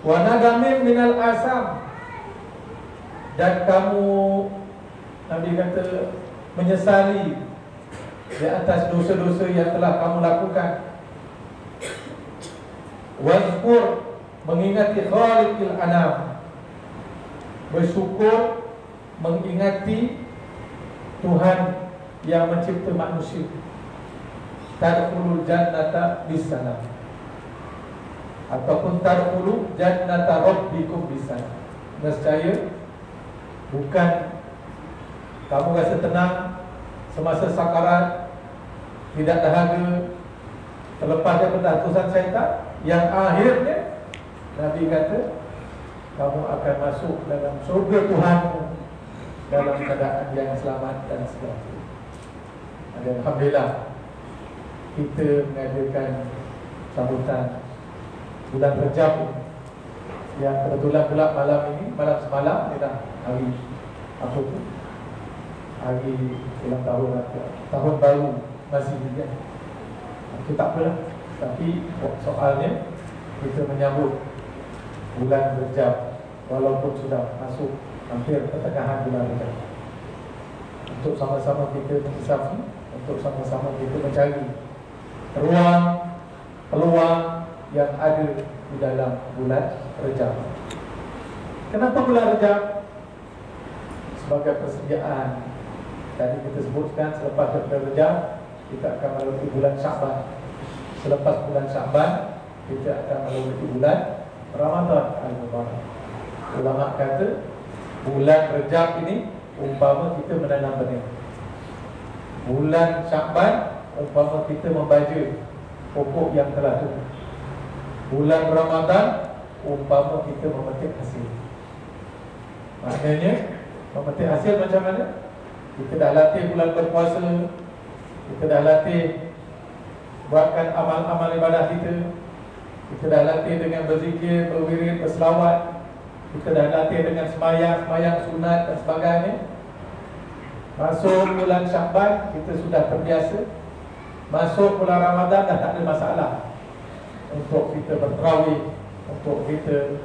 Speaker 5: Wa nadamin minal asam, dan kamu, Nabi kata, menyesali di atas dosa-dosa yang telah kamu lakukan. Wazkur, mengingati khaliqil anam, bersyukur mengingati Tuhan yang mencipta manusia. Tadkhulul jannata bisalam, ataupun tadkhulu jannata rabbikum bisalam. Nescaya bukan kamu rasa tenang semasa sakarat, tidak dahaga, terlepas daripada hasutan syaitan, yang akhirnya Nabi kata kamu akan masuk dalam surga Tuhanmu dalam keadaan yang selamat dan sejahtera. Dan alhamdulillah kita mengadakan sambutan bulan Rajab yang kebetulan pula malam ini, malam semalam ialah hari apa tu? Hari ulang tahun, tahun baru Masih kan? Itu tak apalah. Tapi soalnya kita menyambut bulan Rajab, walaupun sudah masuk hampir pertengahan bulan Rajab, untuk sama-sama kita mengisafi, untuk sama-sama kita mencari ruang, peluang yang ada di dalam bulan Rajab. Kenapa bulan Rajab? Sebagai persediaan. Tadi kita sebutkan, selepas bulan Rajab kita akan melalui bulan Sya'ban. Selepas bulan Sya'ban kita akan melalui bulan Ramadan Al-Mubarak. Ulama kata bulan Rajab ini umpama kita menanam benih. Bulan Sya'ban umpama kita membaja pokok yang telah tumbuh. Bulan Ramadan umpama kita memetik hasil. Maknanya memetik hasil macam mana? Kita dah latih bulan berpuasa, kita dah latih buatkan amal-amal ibadah kita, kita dah latih dengan berzikir, berwirid, berselawat, kita dah latih dengan semayang sunat dan sebagainya. Masuk bulan Sya'ban kita sudah terbiasa. Masuk bulan Ramadan dah tak ada masalah untuk kita bertarawih, untuk kita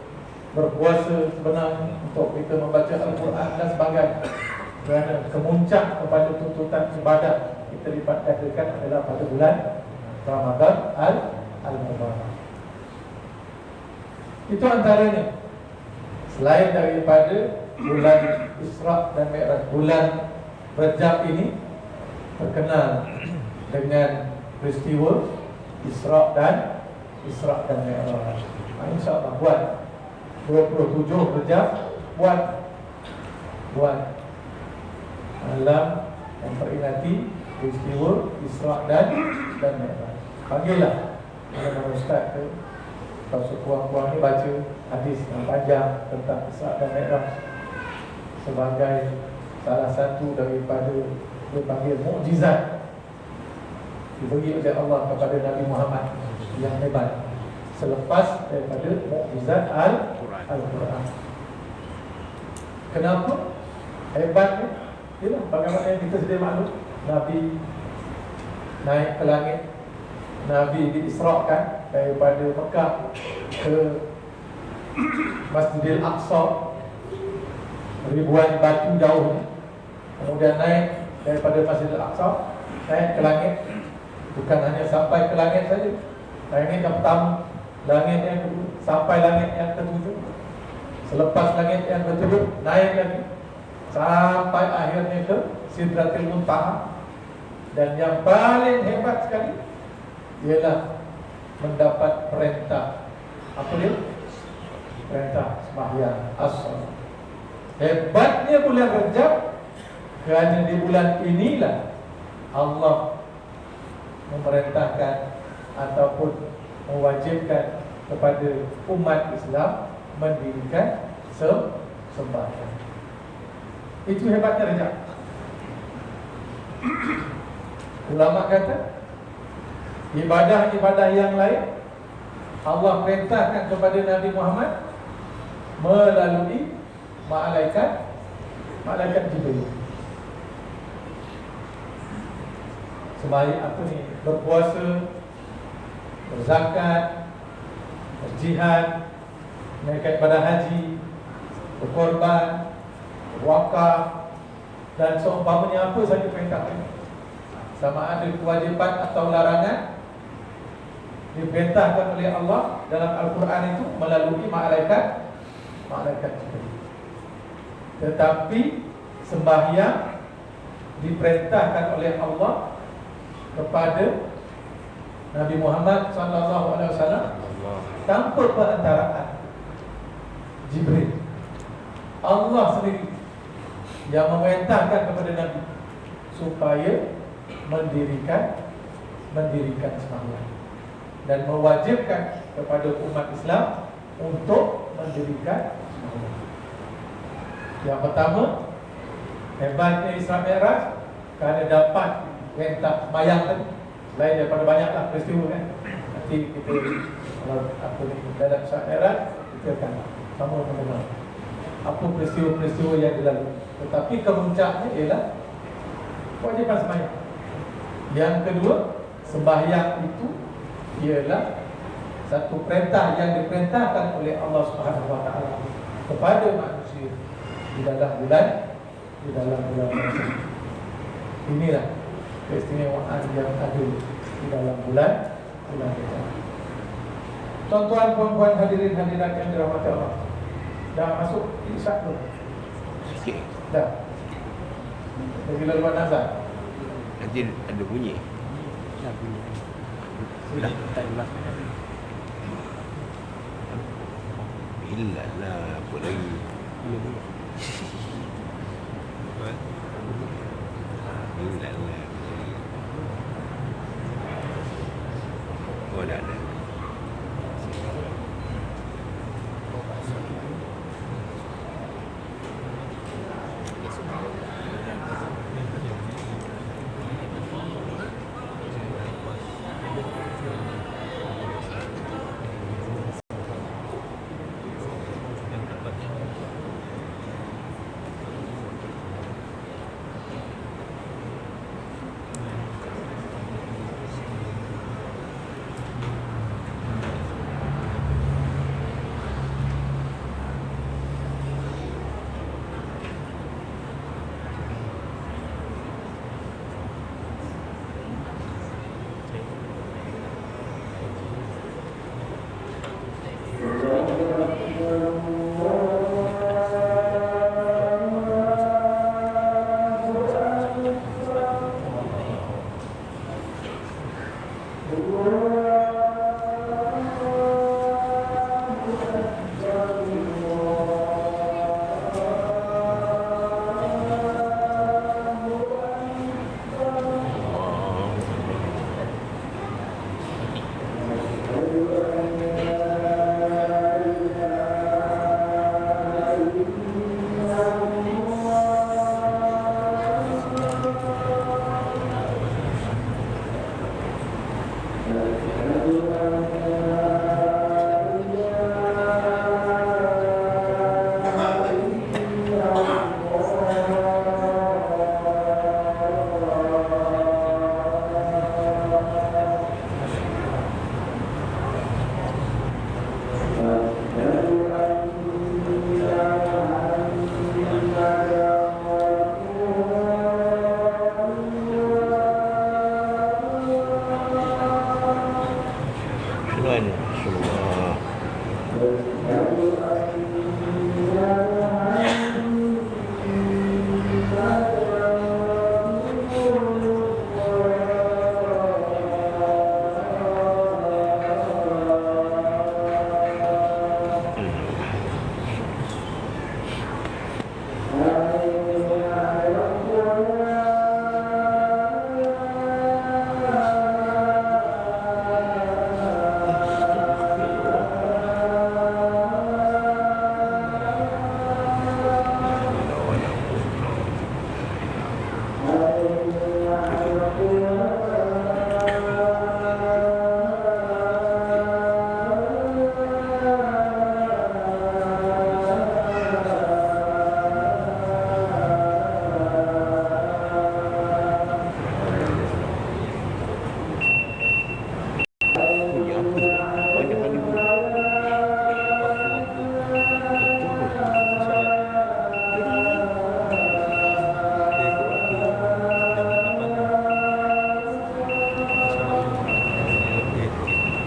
Speaker 5: berpuasa sebenarnya, untuk kita membaca Al-Quran dan sebagainya. Kerana kemuncak kepada tuntutan ibadat kita dipatahkan adalah pada bulan Ramadan Al-Mubarak. Itu antaranya. Selain daripada bulan Isra' dan Mi'raj, bulan Rajab ini terkenal dengan peristiwa Isra' dan Mi'raj. InsyaAllah buat 27 Rejab, buat malam yang memperingati peristiwa Isra' dan Mi'raj. Panggillah mana-mana ustaz ke, kalau sekurang-kurang ni baca hadis yang panjang tentang Isra' dan Mi'raj sebagai salah satu daripada dipanggil mukjizat diberi oleh Allah kepada Nabi Muhammad yang hebat selepas daripada mukjizat Al-Quran. Kenapa hebatnya? Ialah bagaimana yang kita sedia maklum, Nabi naik ke langit, Nabi diisrakan daripada Mekah ke Masjidil Aqsa, ribuan batu jauh, kemudian naik daripada Masjidil Aqsa naik ke langit. Bukan hanya sampai ke langit saja, langit yang pertama, langit yang kedua, sampai langit yang ketujuh. Selepas langit yang ketujuh, naik lagi sampai akhirnya ke Sidratil Muntaha. Dan yang paling hebat sekali ialah mendapat perintah. Apa dia? Perintah sembahyang as-salat. Hebatnya bulan Rajab, kerana di bulan inilah Allah memerintahkan ataupun mewajibkan kepada umat Islam mendirikan sembahyang. Itu hebatnya Rajab. Ulama kata ibadah-ibadah yang lain Allah perintahkan kepada Nabi Muhammad melalui malaikat Jibril. Sembahyang apa ni? Berpuasa, berzakat, berjihad, menunaikan ibadah haji, berkorban, berwakaf dan seumpamanya apa saja perintah ini. Sama ada kewajipan atau larangan diperintahkan oleh Allah dalam Al-Quran itu melalui malaikat Jibril. Tetapi sembahyang diperintahkan oleh Allah kepada Nabi Muhammad SAW tanpa perantaraan Jibril. Allah sendiri yang memerintahkan kepada Nabi supaya mendirikan sembahyang dan mewajibkan kepada umat Islam untuk mendirikan sembahyang. Yang pertama, hebatnya Isra' Mi'raj kerana dapat perintah sembahyang tadi. Selain daripada banyaklah peristiwa kan. Nanti kita kalau apa ni dalam Isra' Mi'raj kita akan sama mengenal apa peristiwa-peristiwa yang dilalui. Tetapi kemuncaknya ialah kewajipan sembahyang. Yang kedua, sembahyang itu ialah satu perintah yang diperintahkan oleh Allah Subhanahu Wa Taala kepada manusia di dalam bulan puasa. Inilah keistimewaan yang ada di dalam bulan Rajab. Tuan-tuan, puan-puan, hadirin hadirat yang dirahmati Allah, dah masuk Isyak tu?
Speaker 6: Sikit.
Speaker 5: Dah. Lagi laluan azan.
Speaker 6: Nanti ada bunyi.
Speaker 5: Sudah.
Speaker 6: Bila lah apa lagi. Bila lah. Oh dah ada.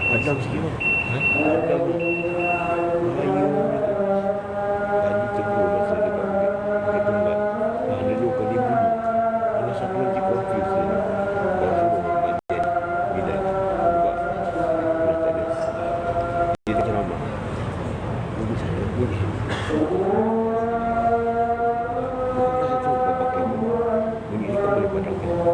Speaker 6: Padam sikit bang. Padam ni. Bahaya bang. Tadi tegur masa dekat Bukit Tunggal. Ada 2 kali bunyi. Ada satu lagi confuse ni. Kau suruh bagian bila buka. Terus tak ada. Dia tak ceramah. Bunyi sana bunyi. Satu kau pakai bunyi ni kau boleh padamkan.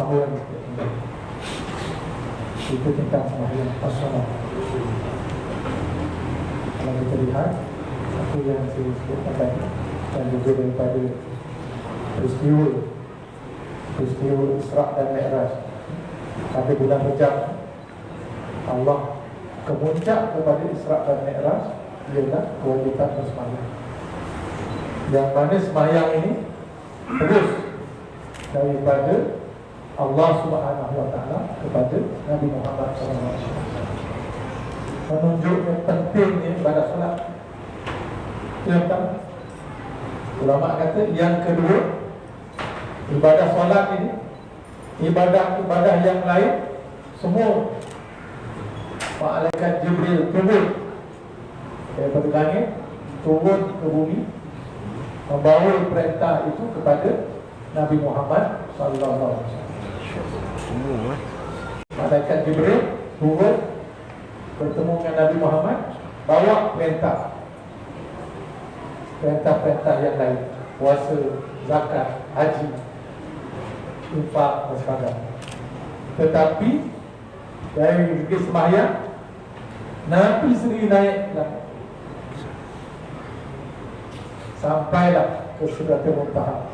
Speaker 5: Sahur itu tentang sembahyang as-salat. Kalau kita lihat apa yang saya sebutkan tadi dan juga daripada peristiwa Isra dan Mi'raj pada bulan Rajab, Allah kemuncak kepada Isra dan Mi'raj ialah kewajipan bersembahyang, yang mana sembahyang ini terus daripada Allah Subhanahu Wa Taala kepada Nabi Muhammad SAW, menunjukkan pentingnya ibadah solat. Yang pertama, ulama kata yang kedua, ibadah solat ini, ibadah-ibadah yang lain semua malaikat Jibril turun daripada langit, turun ke bumi, membawa perintah itu kepada Nabi Muhammad SAW.
Speaker 6: Semua
Speaker 5: Malaikat Jibril turun bertemu dengan Nabi Muhammad, bawa perintah-perintah yang lain, puasa, zakat, haji, infak dan sebagainya. Tetapi dari segi sembahyang, Nabi sendiri naiklah sampailah ke Sidratul Muntaha,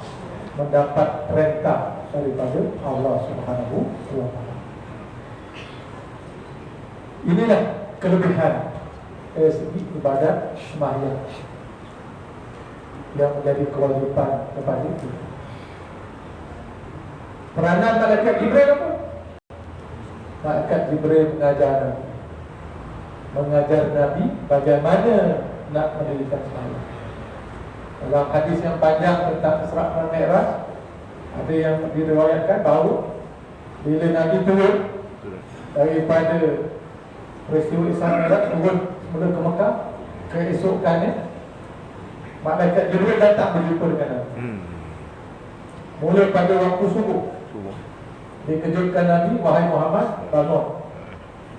Speaker 5: mendapat perintah daripada Allah Subhanahu wa Ta'ala. Inilah kelebihan dari segi ibadat sembahyang yang menjadi kewajipan kepada kita. Peranan malaikat Jibril apa? Malaikat Jibril mengajar Nabi bagaimana nak mendirikan sembahyang. Dalam hadis yang panjang tentang Isra dan Mi'raj, ada yang diriwayatkan bahawa bila Nabi turun daripada peristiwa Isra dan Mi'raj, turun semula ke Mekah, keesokannya malaikat Jibril datang berjumpa dengan Nabi. Mula pada waktu subuh, dikejutkan Nabi, wahai Muhammad, bangun.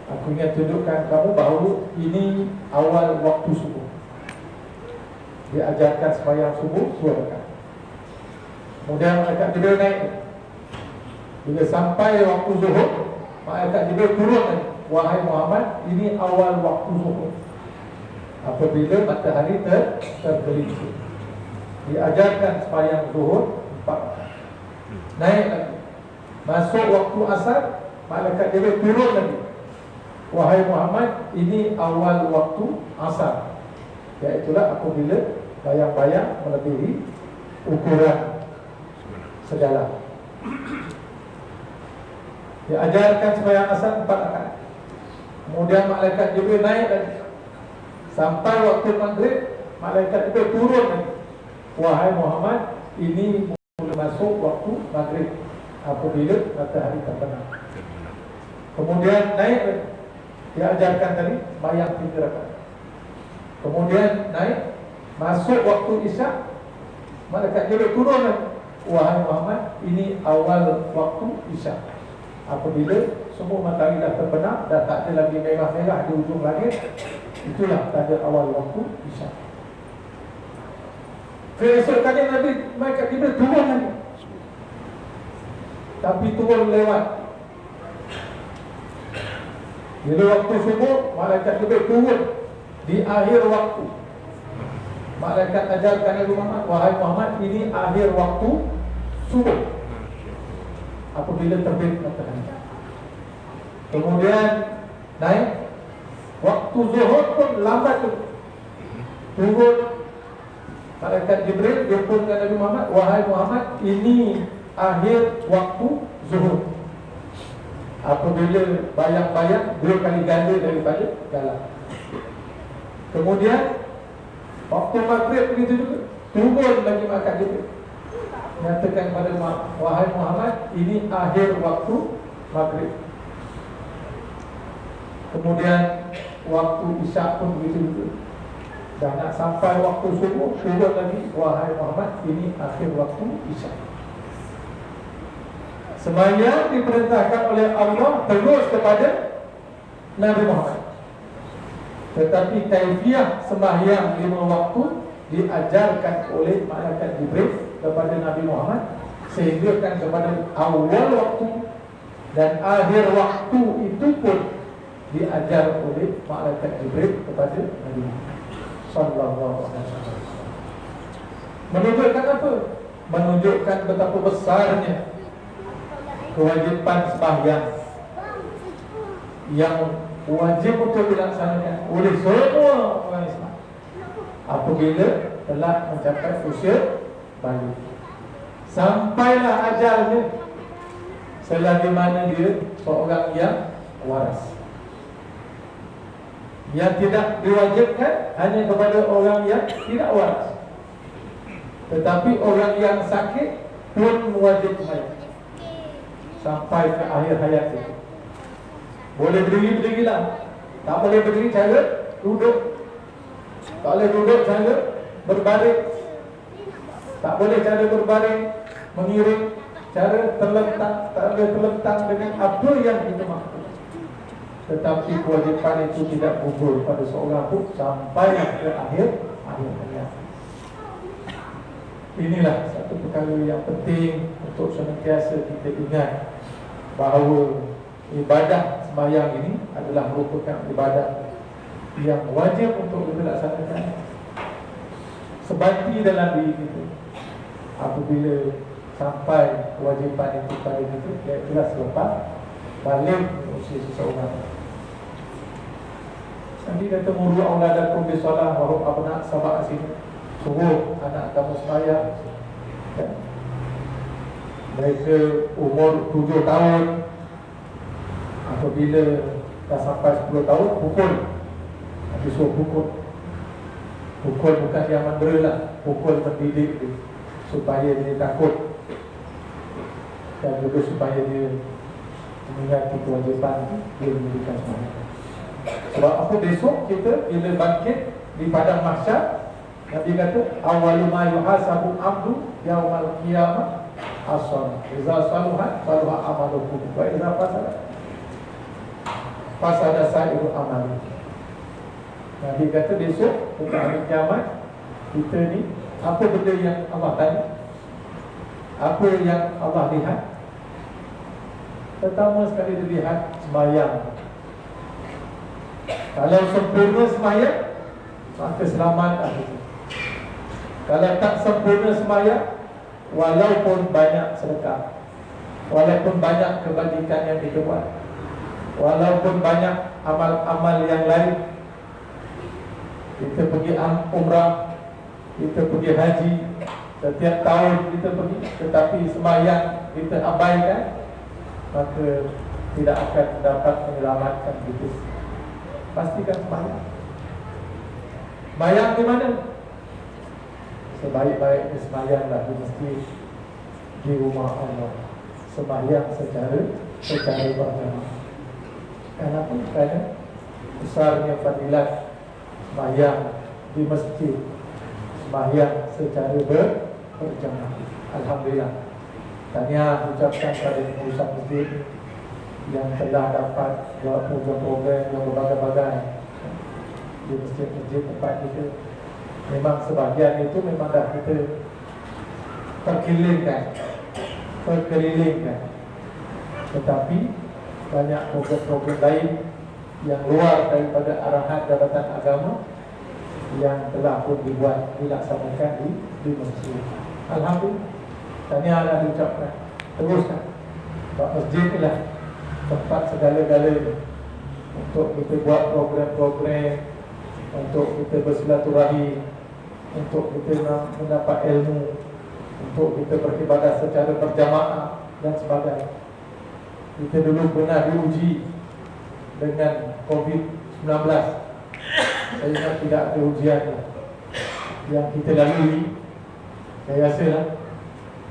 Speaker 5: Aku ingin tunjukkan kamu bahawa ini awal waktu subuh. Diajarkan sembahyang subuh 2 rakaat. Kemudian malaikat Jibril naik. Bila sampai waktu zuhur, malaikat Jibril turun lagi. Wahai Muhammad, ini awal waktu zuhur, apabila matahari tergelincir. diajarkan sembahyang zuhur 4 rakaat. Naik lagi, masuk waktu asar, malaikat Jibril turun lagi. Wahai Muhammad, ini awal waktu asar, iaitulah apabila bayang-bayang melebihi ukuran sejalan. Diajarkan sembahyang asar 4 rakaat. Kemudian malaikat Jibril naik lagi sampai waktu maghrib, malaikat Jibril turun lagi. Wahai Muhammad, ini mula masuk waktu maghrib, apabila matahari terbenam. Kemudian naik lagi, diajarkan tadi sembahyang 3 rakaat. Kemudian naik, masuk waktu isyak, malaikat Jibril turun lagi. Wahai Muhammad, ini awal waktu isyak, apabila semua matahari dah terbenam, dah tak ada lagi merah-merah di ujung langit, itulah tanda awal waktu isyak. Keesokannya Nabi malaikat Jibril turun lagi, tapi turun lewat. Bila waktu subuh, malaikat Jibril turun di akhir waktu. Malaikat ajarkan Nabi Muhammad, wahai Muhammad, ini akhir waktu subuh, apabila terbit matahari. Kemudian naik, waktu zuhur pun lambat turun. Malaikat Jibril jumpa dengan Nabi Muhammad, wahai Muhammad, ini akhir waktu zuhur, apabila bayang-bayang 2 kali ganda daripada galah. Kemudian waktu maghrib begitu juga, turun lagi malaikat Jibril, nyatakan kepada wahai Muhammad, ini akhir waktu maghrib. Kemudian waktu isyak pun begitu juga. Dah nak sampai waktu subuh, turun lagi, wahai Muhammad, ini akhir waktu isyak. Sembahyang diperintahkan oleh Allah terus kepada Nabi Muhammad, tetapi kaifiah sembahyang 5 waktu diajarkan oleh malaikat Jibril kepada Nabi Muhammad, sehingga kan kepada awal waktu dan akhir waktu itu pun diajar oleh malaikat Jibril kepada Nabi Muhammad sallallahu alaihi wasallam. Menunjukkan apa? Menunjukkan betapa besarnya kewajipan sembahyang yang wajib untuk dilaksanakan oleh semua orang Islam apabila telah mencapai usia balik. Sampailah ajalnya, selagi mana dia seorang yang waras. Yang tidak diwajibkan hanya kepada orang yang tidak waras, tetapi orang yang sakit pun wajib sembahyang sampai ke akhir hayat itu. Boleh berdiri, berdirilah. Tak boleh berdiri, cara duduk. Tak boleh duduk, cara berbaring. Tak boleh cara berbaring mengiring, cara terlentang. Tak boleh terlentang dengan apa yang kita mahu. Tetapi kewajipan itu tidak gugur pada seorang pun sampai ke akhir hayat. Inilah satu perkara yang penting untuk senantiasa kita ingat, bahawa ibadah sembahyang ini adalah merupakan ibadah yang wajib untuk kita laksanakan. Sebati dalam diri kita. Apabila sampai kewajipan itu pada kita, iaitulah selepas balik usia seseorang. Nanti kata muru auladakum bisalah wa hum abna sab'a sin. Suruh anak kamu sembahyang, ya. Mereka umur 7 tahun. Apabila dah sampai 10 tahun, pukul. Habis suruh pukul. Pukul bukan yang membera lah, pukul mendidik dia, supaya dia takut, dan juga supaya dia mengingati kewajipan dia memberikan sembahyang. Sebab apa, besok kita bila bangkit di padang mahsyar, Nabi kata awwalu ma yuhasabu abdu yaumal qiyamah as-shalah. Idza saluhat saluha amaluhu wa idza fasada sa'iru amaluhu. Nabi kata besok pada hari kiamat, kita ni apa benda yang Allah tanya, apa yang Allah lihat? Pertama sekali dilihat sembahyang. Kalau sempurna sembahyang, maka selamat. Kalau tak sempurna sembahyang, walaupun banyak sedekah, walaupun banyak kebajikan yang kita buat, walaupun banyak amal-amal yang lain, kita pergi umrah, kita pergi haji, setiap tahun kita pergi, tetapi sembahyang kita abaikan, maka tidak akan dapat menyelamatkan kita. Pastikan sembahyang. Sembahyang di mana? Sebaik-baiknya sembahyanglah di masjid, di rumah Allah. Sembahyang secara berjamaah. Kenapa? Kerana besarnya fadilat sembahyang di masjid, sembahyang secara berjamaah. Alhamdulillah. Tahniah ucapkan pada pengurusan masjid yang telah dapat buat program-program yang berbagai-bagai di masjid-masjid tempat kita. Memang sebahagian itu memang dah kita perkelilingkan, tetapi banyak program-program lain yang luar daripada arahan Jabatan Agama yang telah pun dilaksanakan di masjid. Alhamdulillah. Tahniah dah diucapkan. Teruskan. Sebab masjid inilah tempat segala-galanya untuk kita buat program-program, untuk kita bersilaturahim, untuk kita mendapat ilmu, untuk kita beribadah secara berjamaah dan sebagainya. Kita dulu pernah diuji dengan COVID-19. Saya ingat tidak ada ujian yang kita lalui. Saya rasa lah,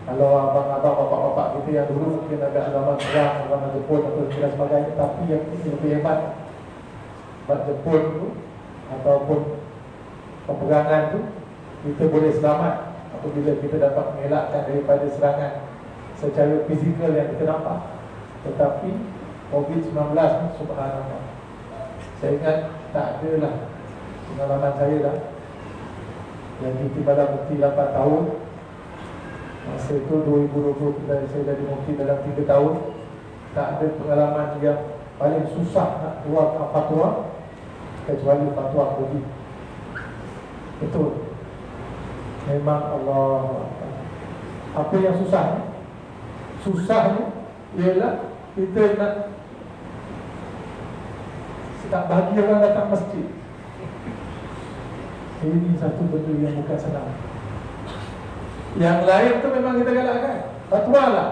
Speaker 5: kalau abang-abang, bapak-bapak kita yang dulu mungkin agak agama Islam, agama Jepun atau sebagainya, tapi yang ini lebih hebat. Sebab Jepun tu ataupun peperangan tu, kita boleh selamat apabila kita dapat mengelakkan daripada serangan secara fizikal yang kita nampak. Tetapi COVID-19 ni, subhanallah, saya ingat tak ada lah pengalaman saya dah. Jadi timbalan mufti 8 tahun. Masa itu 2020 saya jadi mufti dalam 3 tahun. Tak ada pengalaman yang paling susah nak keluarkan fatwa kecuali fatwa COVID. Betul. Memang Allah. Apa yang susah? Susahnya ialah kita nak tak bagi orang datang masjid. Ini satu benda yang bukan senang. Yang lain tu memang kita galakkan. Fatwa lah,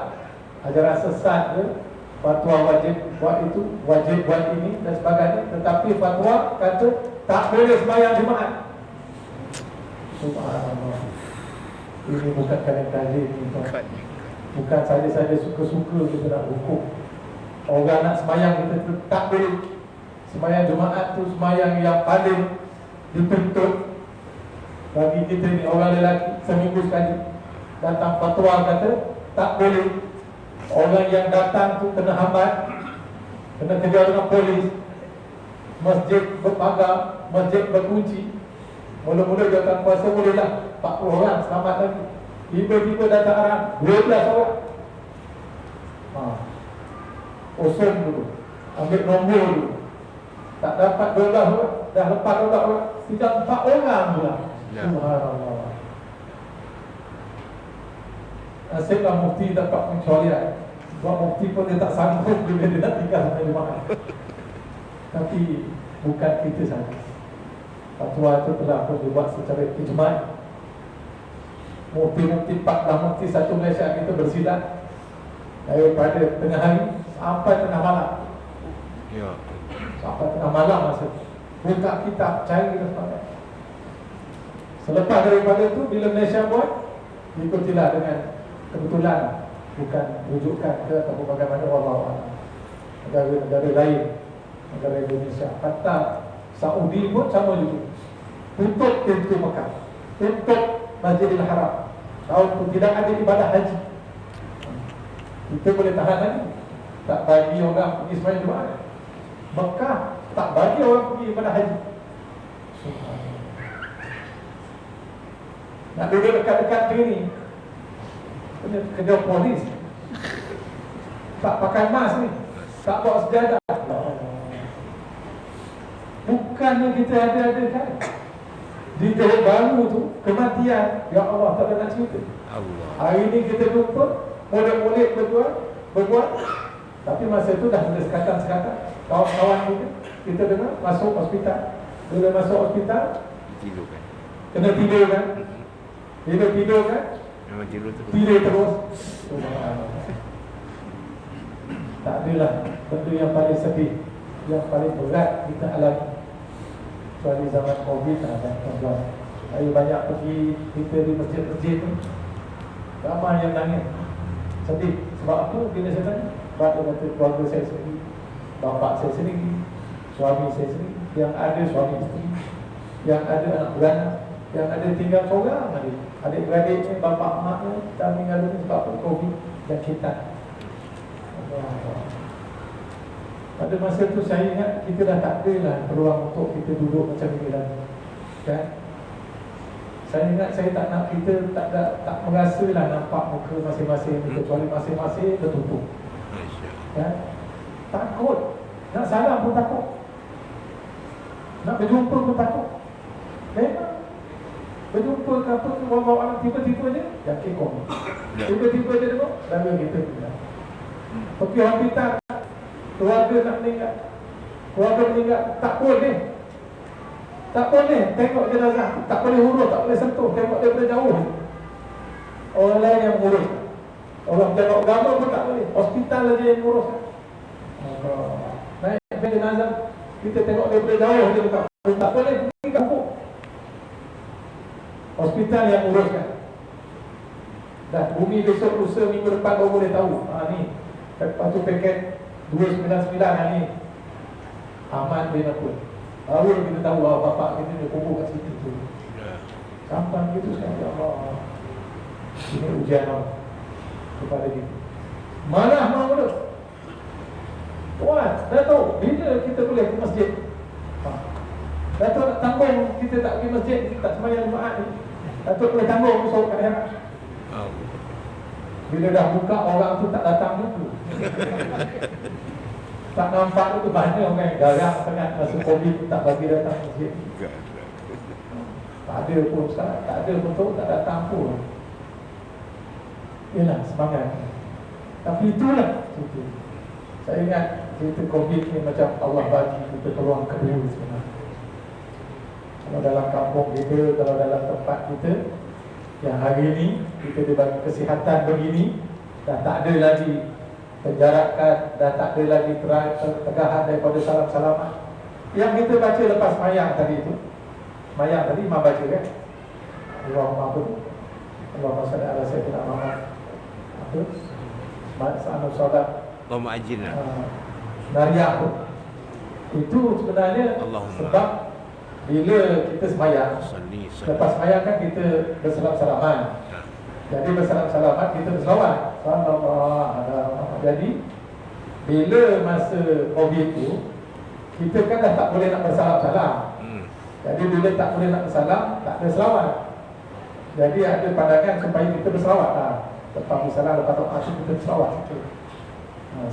Speaker 5: ajaran sesat ke, fatwa wajib buat itu, wajib buat ini dan sebagainya. Tetapi fatwa kata tak boleh sembahyang Jumaat. Subhanallah. Ini bukan kadang-kadang ini, bukan saja-saja suka-suka kita nak hukum. Orang nak sembahyang kita tak boleh. Sembahyang Jumaat tu sembahyang yang paling dituntut bagi kita ni orang lelaki seminggu sekali. Datang fatwa kata tak boleh. Orang yang datang tu kena hambat, kena kejar dengan polis. Masjid berpagar, masjid berkunci. Mula-mula datang kuasa bolehlah 40 orang selamat lagi. Tiba-tiba datang orang 12 orang. Kosong dulu, ambil nombor dulu. Tak dapat 12 orang, dah lepas 12 orang, tinggal 4 orang pula. Subhanallah. Nasiblah mufti dapat pengecualian. Sebab mufti pun dia tak sanggup bila dia nak tinggal sampai Jumaat. Tapi bukan kita saja. Fatwa itu telah pun dibuat secara ijma'. Mufti-mufti 14 mufti satu Malaysia kita bersidang daripada tengah hari sampai tengah malam.
Speaker 6: Ya.
Speaker 5: Sampai tengah malam masa buka kitab, cari dan sebagainya. Selepas daripada itu, bila Malaysia buat, ikutilah dengan kebetulan, bukan rujukan ke atau bagaimana, wallahu a'lam. Negara-negara lain, negara Indonesia, kata Saudi pun sama juga. Tutup pintu Mekah, tutup Masjidil Haram. Tahun itu tidak ada ibadah haji. Kita boleh tahan lagi. Tak bagi orang pergi sembahyang Jumaat. Mekah tak bagi orang pergi ibadah haji. Nak duduk dekat-dekat sini, kena kejar polis. Tak pakai mask ni, tak bawa sejadah. Bukannya kita ada-ada kan. Di Johor Bahru tu, kematian, ya Allah, tak ada nak cerita.
Speaker 6: Allah.
Speaker 5: Hari ni kita jumpa, molek-molek berbuat. Tapi masa tu dah ada sekatan-sekatan. Kawan-kawan kita dengar masuk hospital. Bila masuk hospital,
Speaker 6: Tidur kan.
Speaker 5: kena tidur kan. Bila tidur kan,
Speaker 6: Memang tidur terus.
Speaker 5: tidur terus. Tak adalah benda yang paling sedih, yang paling berat kita alami. Kecuali zaman Covid ada tuan-tuan. Saya banyak pergi kita di masjid-masjid tu, ramai yang nangis, sedih. Sebab apa? Bila saya tanya, sebab dia kata keluarga saya sendiri, bapa saya sendiri, suami saya sendiri, yang ada suami isteri, yang ada anak beranak, yang ada tinggal seorang adik. Adik-beradiknya, bapa maknya dah meninggal dunia sebab Covid dan kita. Pada masa tu saya ingat kita dah tak ada lah peluang untuk kita duduk macam ni lagi, kan? Saya ingat saya tak nak kita tak merasa lah nampak muka masing-masing, kecuali masing-masing tertutup, kan? Takut, nak salam pun takut, nak berjumpa pun takut. Memang berjumpa ke apa tu, bawa-bawa tiba-tiba je yakin kau, tiba-tiba je tengok dara kita pindah. Pergi hospital, keluarga nak meninggal, keluarga meninggal, tak boleh tengok jenazah, tak boleh huruf, tak boleh sentuh, tengok daripada jauh. Orang lain yang mengurus, orang tengok gambar pun tak boleh, hospital aja yang mengurus. Naik ke jenazah, kita tengok daripada jauh je, tak boleh pergi kampung, hospital yang menguruskan. Dah bumi besok lusa minggu depan baru boleh tahu. Ni lepas tu paket 299 ni Ahmad bin Abdul, baru kita tahu bapak kita dia kubur kat situ tu. Sampai gitu sekarang, ya Allah, ini ujian Allah kepada kita. Marah malu tuan, Dato', bila kita boleh ke masjid? Dato' nak tanggung kita tak pergi masjid, kita tak sembahyang Jumaat ni, Dato' boleh tanggung besok kat akhirat. Bila dah buka, orang tu tak datang dulu. Tak nampak tu banyak orang yang garang sangat masa Covid tak bagi datang masjid. Tak ada pun sekarang, tak ada pun, tak datang pun. Yalah, semangat. Tapi itulah cerita. Saya ingat cerita Covid ni macam Allah bagi kita peluang kedua sebenarnya. Kalau dalam kampung kita, kalau dalam tempat kita, yang hari ini kita dibagi kesihatan begini, dah tak ada lagi penjarakan, dah tak ada lagi tegahan daripada salam-salaman. Yang kita baca lepas mayang tadi itu, mayang tadi imam baca kan, Allahumma apa tu, Allahumma salli ala sayyidina Muhammad, apa sa'anu salat,
Speaker 6: Allahumma ajirna,
Speaker 5: nariyah tu. Itu sebenarnya
Speaker 6: Allahumma.
Speaker 5: sebab bila kita sembahyang, lepas sembahyang kan kita bersalam-salaman. Jadi bersalam-salaman kita berselawat. Jadi bila masa Covid tu, kita kan dah tak boleh nak bersalam-salam. Jadi bila tak boleh nak bersalam, tak ada selawat. Jadi ada pandangan supaya kita berselawat lah. Lepas bersalam, lepas doa kita berselawat.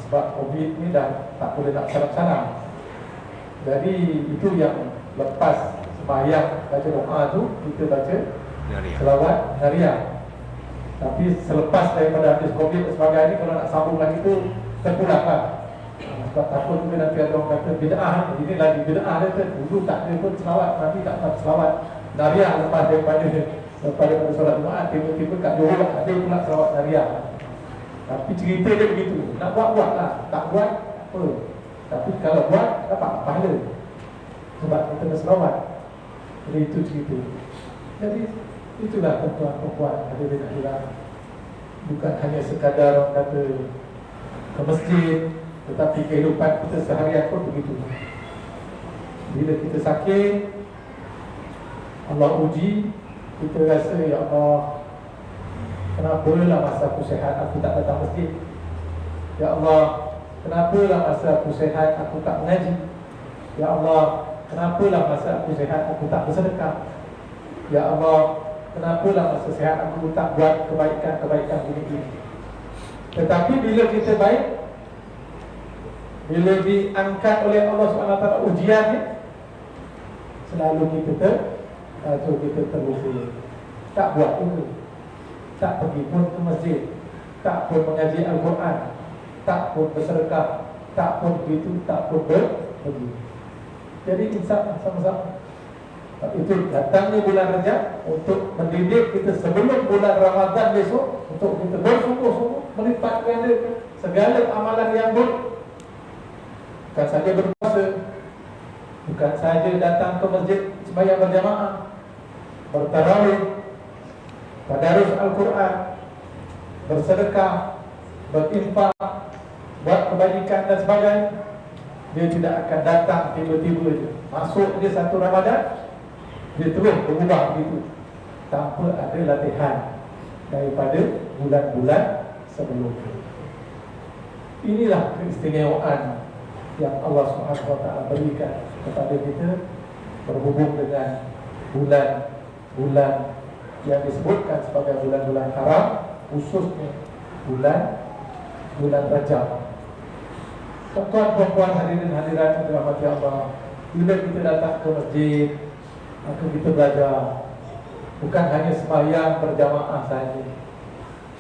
Speaker 5: Sebab Covid ni dah tak boleh nak salam-salam. Jadi itu yang lepas sembahyang baca doa tu, kita baca selawat nariyah. Tapi selepas daripada habis Covid dan sebagainya, kalau nak sambung lagi tu terpulang lah. Sebab takut juga nanti ada orang kata bid'ah. Ini lagi bid'ah dia. Dulu tak ada pun selawat, nanti tak dapat selawat nariyah lepas daripada solat Jumaat. Tiba-tiba kat Johor ada pula selawat nariyah. Tapi cerita dia begitu, nak buat lah, tak buat apa. Tapi kalau buat dapat pahala, sebab kita berselawat. Jadi itu cerita. Jadi itulah tuan-tuan perempuan ada di akhirat. Bukan hanya sekadar orang kata ke masjid, tetapi kehidupan kita seharian pun begitu. Bila kita sakit, Allah uji, kita rasa ya Allah, kenapalah masa aku sihat aku tak datang masjid. Ya Allah, kenapalah masa aku sihat aku tak mengaji. Ya Allah, kenapalah masa aku sihat aku tak bersedekah. Ya Allah, kenapalah masa sihat aku tak buat kebaikan-kebaikan begini. Tetapi bila kita baik, bila diangkat oleh Allah SWT ujiannya, selalu kita Itu kita terlupa. Tak buat itu. Tak pergi pun ke masjid, tak pun mengaji Al-Quran, tak pun bersedekah, tak pun begitu, tak pun pergi. Jadi insaf sama-sama. Itu datangnya bulan Rajab untuk mendidik kita sebelum bulan Ramadan besok, untuk kita bersungguh-sungguh melipat ganda segala amalan yang buruk. Bukan saja berpuasa, bukan saja datang ke masjid sembahyang berjamaah, bertarawih, tadarus Al-Quran, bersedekah, berinfak, buat kebajikan dan sebagainya. Dia tidak akan datang tiba-tiba je. Masuk dia satu Ramadan, dia terus berubah begitu, tanpa ada latihan daripada bulan-bulan sebelumnya. Inilah keistimewaan yang Allah SWT berikan kepada kita berhubung dengan bulan-bulan yang disebutkan sebagai bulan-bulan haram, khususnya bulan Rajab. Tuan-tuan, puan-puan, hadirin hadirat yang dirahmati Allah, bila kita datang ke masjid, maka kita belajar bukan hanya sembahyang berjamaah saja.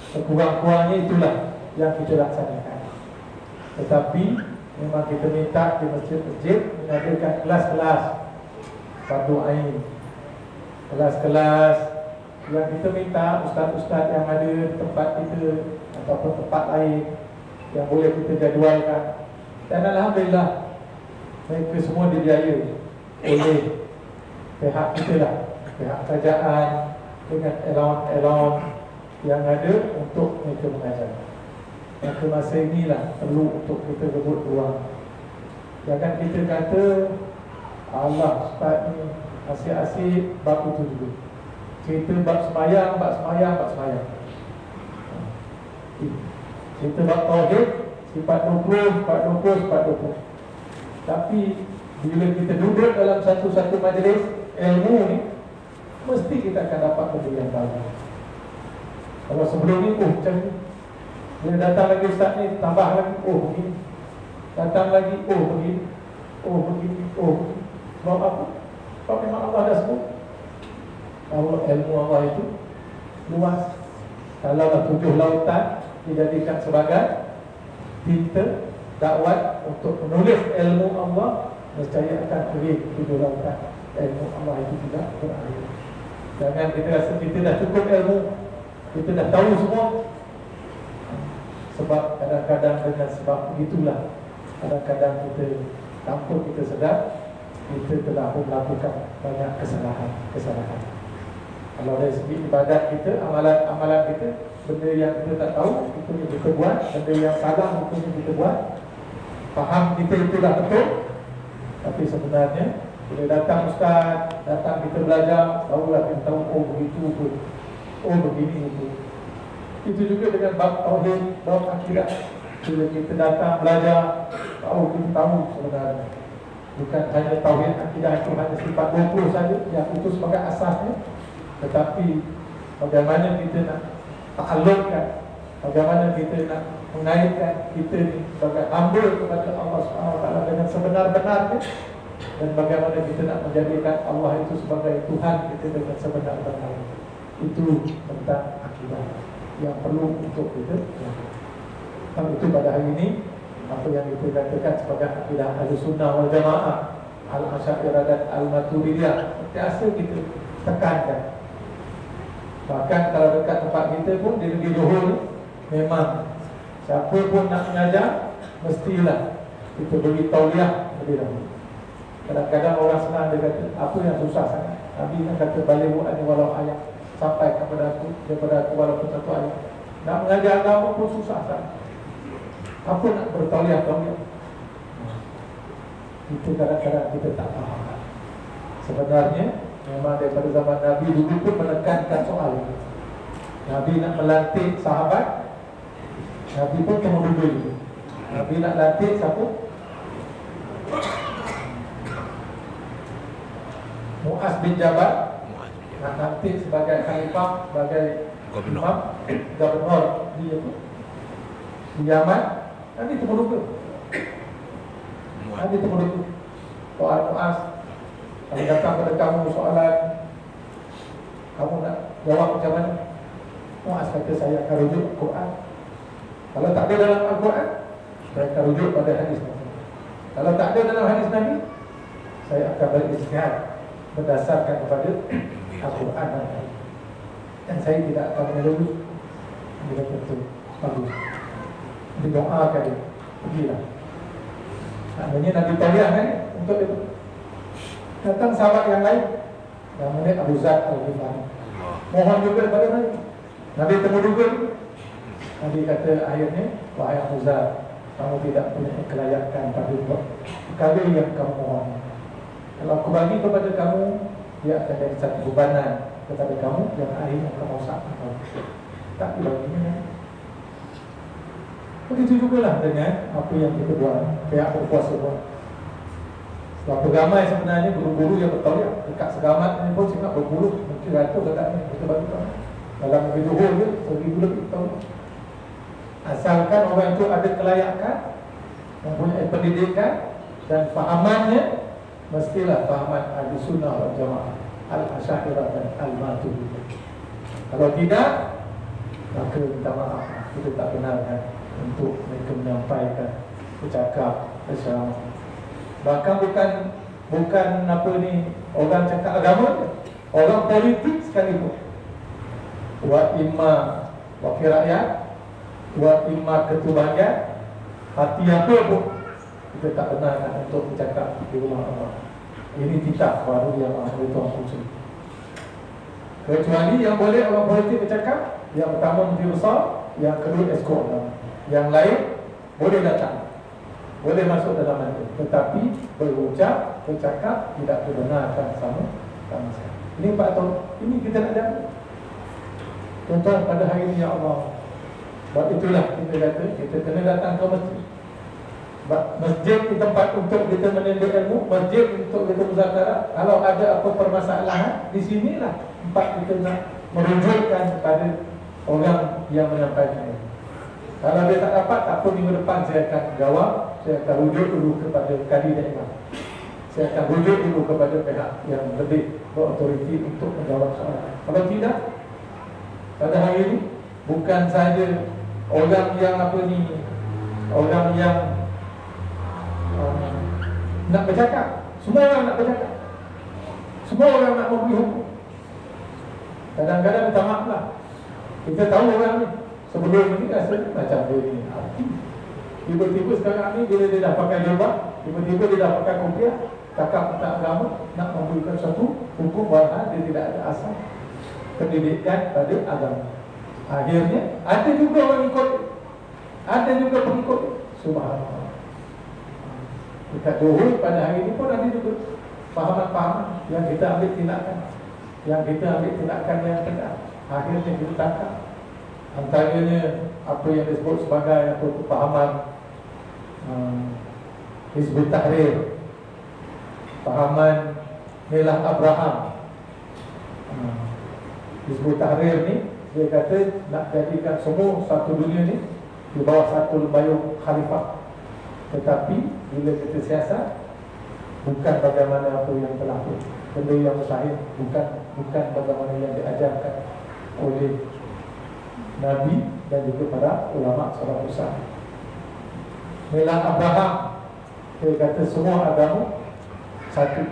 Speaker 5: Sekurang-kurangnya itulah yang kita laksanakan. Tetapi memang kita minta di masjid-masjid mengadakan kelas-kelas fardu ain, kelas-kelas yang kita minta ustaz-ustaz yang ada di tempat kita ataupun tempat lain yang boleh kita jadualkan. Dan alhamdulillah mereka semua dibiayai oleh pihak kita lah, pihak kerajaan, dengan allowance yang ada untuk mereka mengajar. Maka masa inilah perlu untuk kita rebut ruang. Jangan kita kata Allah ustaz ni asyik-asyik bab itu dulu. Cerita bab sembahyang, cerita bab tauhid, sifat 20. Tapi bila kita duduk dalam satu-satu majlis ilmu ni, mesti kita akan dapat benda yang baru. Kalau sebelum ni, macam ni, bila datang lagi ustaz ni, tambah lagi, begini. Datang lagi, begini. Sebab apa? Sebab memang Allah dah sebut bahawa ilmu Allah itu luas. Kalaulah 7 lautan dijadikan sebagai tinta dakwat untuk menulis ilmu Allah, nescaya akan pergi 7 lautan. Ilmu Allah itu tidak berakhir. Jangan kita rasa kita dah cukup ilmu, kita dah tahu semua. Sebab kadang-kadang dengan sebab begitulah, kadang-kadang kita tanpa kita sedar, kita telah melakukan banyak kesalahan. Kalau dari segi ibadat kita, amalan kita, benda yang kita tak tahu, itu yang kita buat. Benda yang salah, itu yang kita buat. Faham kita itulah betul, tapi sebenarnya bila datang ustaz, datang kita belajar, barulah kita tahu, begitu, begini itu. Itu juga dengan bab tauhid, bab akidah. Bila kita datang belajar, kita tahu sebenarnya bukan hanya tauhid akidah itu hanya sifat 20 saja yang itu sebagai asasnya, tetapi bagaimana kita nak taklukkan, bagaimana kita nak mengaitkan kita ni sebagai hamba kepada Allah SWT dengan sebenar-benarnya, dan bagaimana kita nak menjadikan Allah itu sebagai Tuhan kita dengan sebenar-benarnya. Itu tentang akidah yang perlu untuk kita lakukan. Itu pada hari ini apa yang kita katakan sebagai akidah Ahlussunnah wal Jamaah, Al-Asy'ariyah dan Al-Maturidiyah, biasa kita tekankan. Bahkan kalau dekat tempat kita pun di Negeri Johor, memang siapa pun nak mengajar, mestilah kita beri tauliah lebih dahulu. Kadang-kadang orang senang dia kata, apa yang susah sangat? Nabi nak kata balighu anni walau ayat, sampai kepada aku, daripada aku walaupun satu ayat. Nak mengajar agama pun susah sangat. Apa nak bertauliah? Itu kadang-kadang kita tak faham. Sebenarnya memang daripada zaman Nabi dulu pun menekankan soal itu. Nabi nak melantik sahabat, Nabi pun kemudian itu. Nabi nak lantik siapa? Muaz bin Jabal, nak lantik sebagai khalifah, sebagai imam, gubernur di Yaman. Nanti tunggu. Soal Muaz, kalau datang pada kamu soalan, Kamu nak jawab macam mana? Muaz kata saya akan rujuk Al-Quran. Kalau tak ada dalam Al-Quran, saya akan rujuk pada hadis Nabi. Kalau tak ada dalam hadis Nabi, saya akan berijtihad berdasarkan kepada Al-Quran dan hadis. Dan saya tidak akan menelurus. Dia kata betul, bagus. Dia doakan dia, pergilah. Maknanya Nabi taliahkan untuk dia. Datang sahabat yang lain, namanya Abu Zar Al-Ghifari, mohon juga kepada Nabi. Nabi temu juga. Nabi kata akhirnya, wahai Abu Zar, kamu tidak punya kelayakan pada perkara yang kamu mohon. Kalau aku bagi kepada kamu, dia akan jadi satu bebanan kepada kamu yang akhirnya kamu sakitkan. Tak dibaginya. Begitu jugalah dengan apa yang kita buat, pihak berkuasa buat. Sebab ramai sebenarnya guru-guru yang bertauliah dekat Segamat ni pun cakap berpuluh, mungkin ratus dekat ni. Kita bagi tahu dalam negeri Johor je, 1,000 lebih tahu. Asalkan orang itu ada kelayakan, mempunyai pendidikan dan fahamannya mestilah fahaman Ahli Sunnah wal Jamaah, Al-Asy'ariyah dan Al-Maturidiyah. Kalau tidak, maka minta maaf, kita tak benarkan untuk mereka menyampaikan bercakap bersama. Bahkan bukan apa ni orang cakap agama, orang politik sekalipun. Wa imma wakil rakyat, wa imma ketua bahagian, hati apa pun kita tak benarkan untuk bercakap di rumah Allah. Ini titah baru yang Allah Tuhan kunci. Kecuali yang boleh orang politik bercakap, yang pertama Menteri Besar, yang kedua Esko agama. Yang lain boleh datang, boleh masuk dalam itu, tetapi berucap, bercakap tidak dibenarkan sama sekali. Ini 4 tahun, ini kita nak jaga. Tuan-tuan, pada hari ini ya Allah, sebab itulah kita kata kita kena datang ke masjid. Sebab masjid di tempat untuk kita menuntut ilmu, masjid untuk kita muzakarah. Kalau ada apa permasalahan, di sinilah tempat kita nak merujukkan kepada orang yang menyampaikan ini. Kalau dia tak dapat, tak apa, minggu depan saya akan jawab. Saya akan rujuk dulu kepada kadi dan imam. Saya akan rujuk dulu kepada pihak yang lebih berautoriti untuk menjawab soalan. Kalau tidak, pada hari ini bukan saja orang yang orang yang nak bercakap. Semua orang nak bercakap. Semua orang nak memberi hukum. Kadang-kadang minta maaf lah. Kita tahu orang ni sebelum ini rasa macam dia ni arti. Tiba-tiba sekarang ni bila dia dah pakai jilbab, tiba-tiba dia dah pakai kopiah, cakap tentang agama, nak memberikan satu hukum bahawa dia tidak ada asal pendidikan pada agama. Akhirnya ada juga orang ikut, ada juga pengikut. Subhanallah. Dekat Johor pada hari ini pun ada juga fahaman-fahaman yang kita ambil tindakan, yang yang tegas. Akhirnya kita tangkap. Antaranya apa yang disebut sebagai apa pahaman Hizbut Tahrir, pahaman Milah Abraham. Hizbut Tahrir ni dia kata nak jadikan semua satu dunia ni di bawah satu lembayung khalifah. Tetapi bila kita siasat, bukan bagaimana apa yang berlaku, benda yang mustahil, bukan bagaimana yang diajarkan oleh Nabi dan juga para ulama salaf besar. Milah Abraham, dia kata semua agama satu,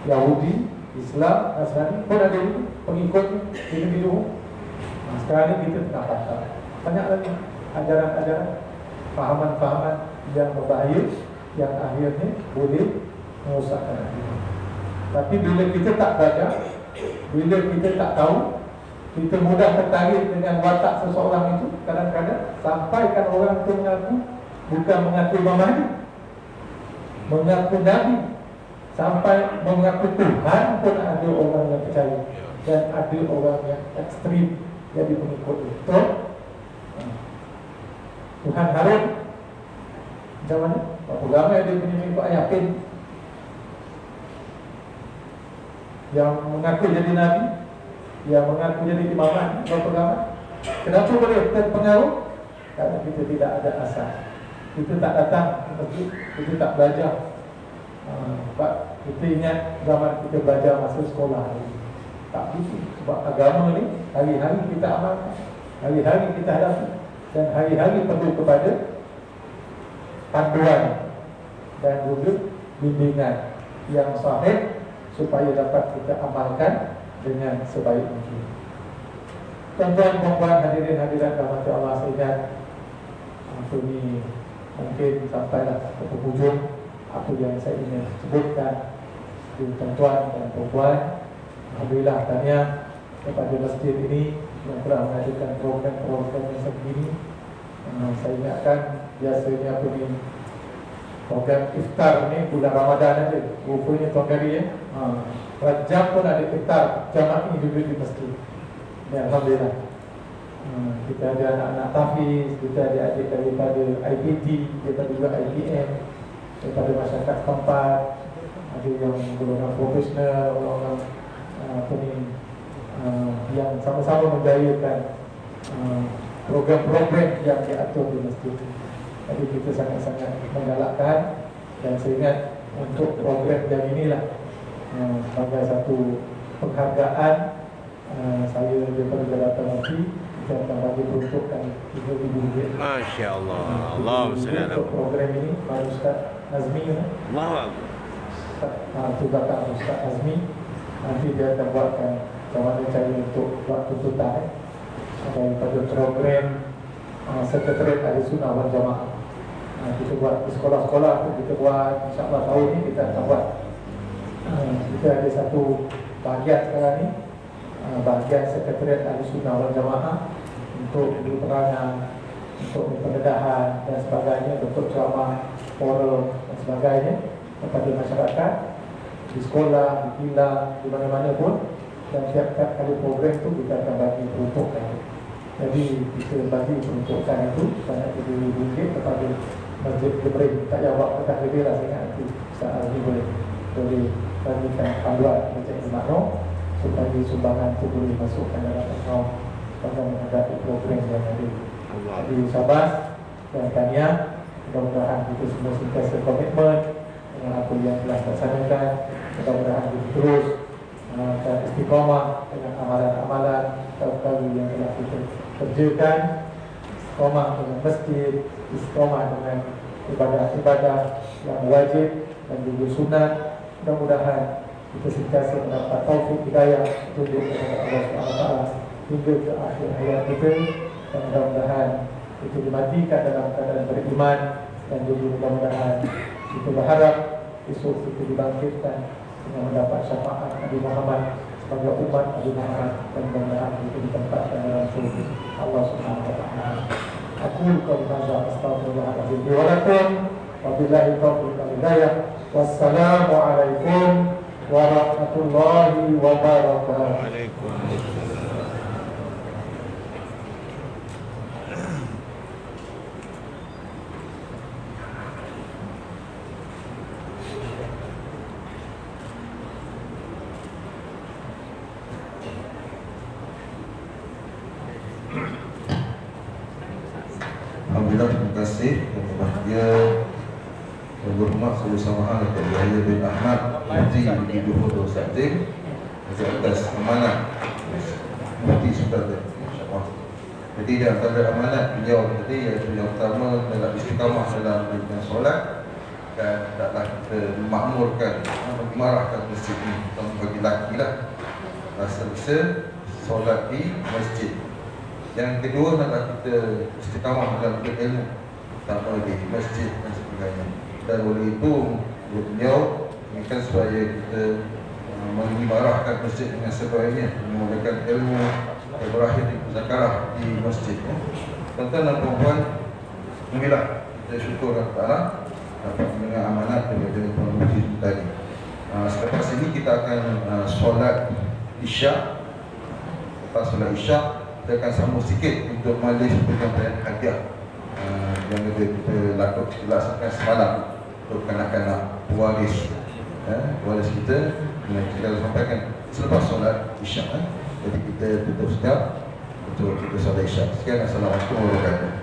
Speaker 5: Yahudi, Islam, Nasrani pun ada pengikut di negeri Johor. Sekarang ni kita tengah patah banyak lagi ajaran-ajaran, fahaman-fahaman yang berbahaya, yang akhirnya boleh merosakkan agama. Tapi bila kita tak belajar, bila kita tak tahu, kita mudah tertarik dengan watak seseorang itu. Kadang-kadang sampaikan orang itu mengaku, bukan mengaku Imam Mahdi, mengaku Nabi, sampai mengaku Tuhan pun ada orang yang percaya. Dan ada orang yang ekstrim jadi pengikut itu. Tuhan Harun macam mana? Berapa ramai dia punya pengikut Yakin yang mengaku jadi Nabi, yang mengaku jadi imaman. Berapa ramai? Kenapa boleh terpengaruh? Karena kita tidak ada asal. Kita tak datang ke masjid, kita tak belajar. Sebab kita ingat zaman kita belajar masa sekolah. Tak begitu. Sebab agama ni hari-hari kita amalkan, hari-hari kita hadapi, dan hari-hari perlu kepada panduan dan juga bimbingan yang sahih supaya dapat kita amalkan dengan sebaik mungkin. Tuan-tuan, puan-puan, hadirin hadirat rahmati Allah sekalian, aku ni mungkin sampailah ke penghujung apa yang saya ingin sebutkan di tuan-tuan dan puan-puan. Alhamdulillah, tahniah kepada masjid ini yang telah mengadakan program-program yang sebegini. Saya ingatkan biasanya apa ni, program iftar ni bulan Ramadan aja. Rupanya tuan kali ya, Rajab pun ada iftar jama'i juga di masjid. Ya, Alhamdulillah. Kita ada anak-anak tahfiz, kita ada adik daripada IPT, kita juga IPM, daripada masyarakat tempat, ada yang golongan profesional, orang apa ni, yang sama-sama menjayakan program-program yang diatur di masjid. Jadi kita sangat-sangat menggalakkan, dan saya ingat untuk program yang inilah sebagai satu penghargaan, saya daripada Jabatan Haji kita akan bagi peruntukan RM3,000.
Speaker 6: Masya Allah. Allahumma salli ala
Speaker 5: Untuk program ini Pak Ustaz Azmi,
Speaker 6: Allahu
Speaker 5: tugaskan Ustaz Azmi. Nanti dia akan buatkan bagaimana cara untuk buat tuntutan daripada program Sekretariat Ahli Sunnah wal Jamaah. Kita buat di sekolah-sekolah tu, kita buat, insyaAllah tahun ni kita akan buat. Kita ada satu bahagian sekarang ni, bahagian Sekretariat Ahli Sunnah wal Jamaah, untuk penerangan, untuk pendedahan dan sebagainya, untuk ceramah, forum dan sebagainya kepada masyarakat di sekolah, di kilang, di mana-mana pun. Dan tiap-tiap kali program tu kita akan bagi peruntukan. Jadi kita bagi peruntukan itu sebanyak RM7,000 kepada Masjid Jibril. Tak payah buat petang lebih lah, saya ingat nanti saat ini boleh bagikan panduan Masjid Makno supaya sumbangan itu boleh masukkan dalam akaun pada menghadapi program yang ada. Jadi sahabat dan tahniah, mudah-mudahan kita semua sentiasa komitmen dengan apa yang telah dilaksanakan. Mudah-mudahan kita terus dan istiqamah dengan amalan-amalan perkara yang telah kita kerjakan, istiqamah dengan masjid, istiqamah dengan ibadah-ibadah yang wajib dan juga sunat. Mudah-mudahan kita sentiasa mendapat taufik hidayah tunjuk kepada Allah SWT hingga ke akhir hayat kita, dan mudah-mudahan kita dimatikan dalam keadaan beriman, dan juga mudah-mudahan kita berharap esok kita dibangkitkan dengan mendapat syafaat Nabi Muhammad sebagai umat Nabi Muhammad, dan mudah-mudahan kita ditempatkan dalam surga Allah Subhanahu wa taala. Aku qauli hadza astaghfirullahaladzim wa lakum wa billahi taufiq wal hidayah. Wassalamu alaikum warahmatullahi wabarakatuh.
Speaker 6: Waalaikumsalam.
Speaker 3: Alhamdulillah, terima kasih yang berbahagia yang berhormat Saudara Samahan Datuk Yahya bin Ahmad Mufti di Johor Darussalim atas amanah Mufti Sultan, insya-Allah. Jadi di antara amanat beliau tadi, iaitu yang pertama adalah istiqamah dalam beribadah solat, dan hendaklah kita memakmurkan, mengimarahkan masjid ini, terutama bagi lelaki lah, rasa-rasa solat di masjid. Yang kedua adalah kita istiqamah dalam berilmu, terutama di masjid dan sebagainya. Dan oleh itu beliau inginkan supaya kita mengimarahkan masjid dengan sebaiknya, menggunakan ilmu yang berakhir di muzakarah di masjid. Tuan-tuan dan puan-puan, alhamdulillah kita syukur kepada Allah dapat mendengar amanat daripada Tuan Mufti tadi. Selepas ini kita akan solat Isyak. Lepas solat Isyak, kita akan sambung sikit untuk majlis penyampaian hadiah yang kita laksanakan semalam untuk kanak-kanak pewaris, pewaris kita yang kita sampaikan selepas solat Isyak. Jadi kita tutup sekejap untuk kita solat Isyak. Sekian, Assalamualaikum warahmatullahi wabarakatuh.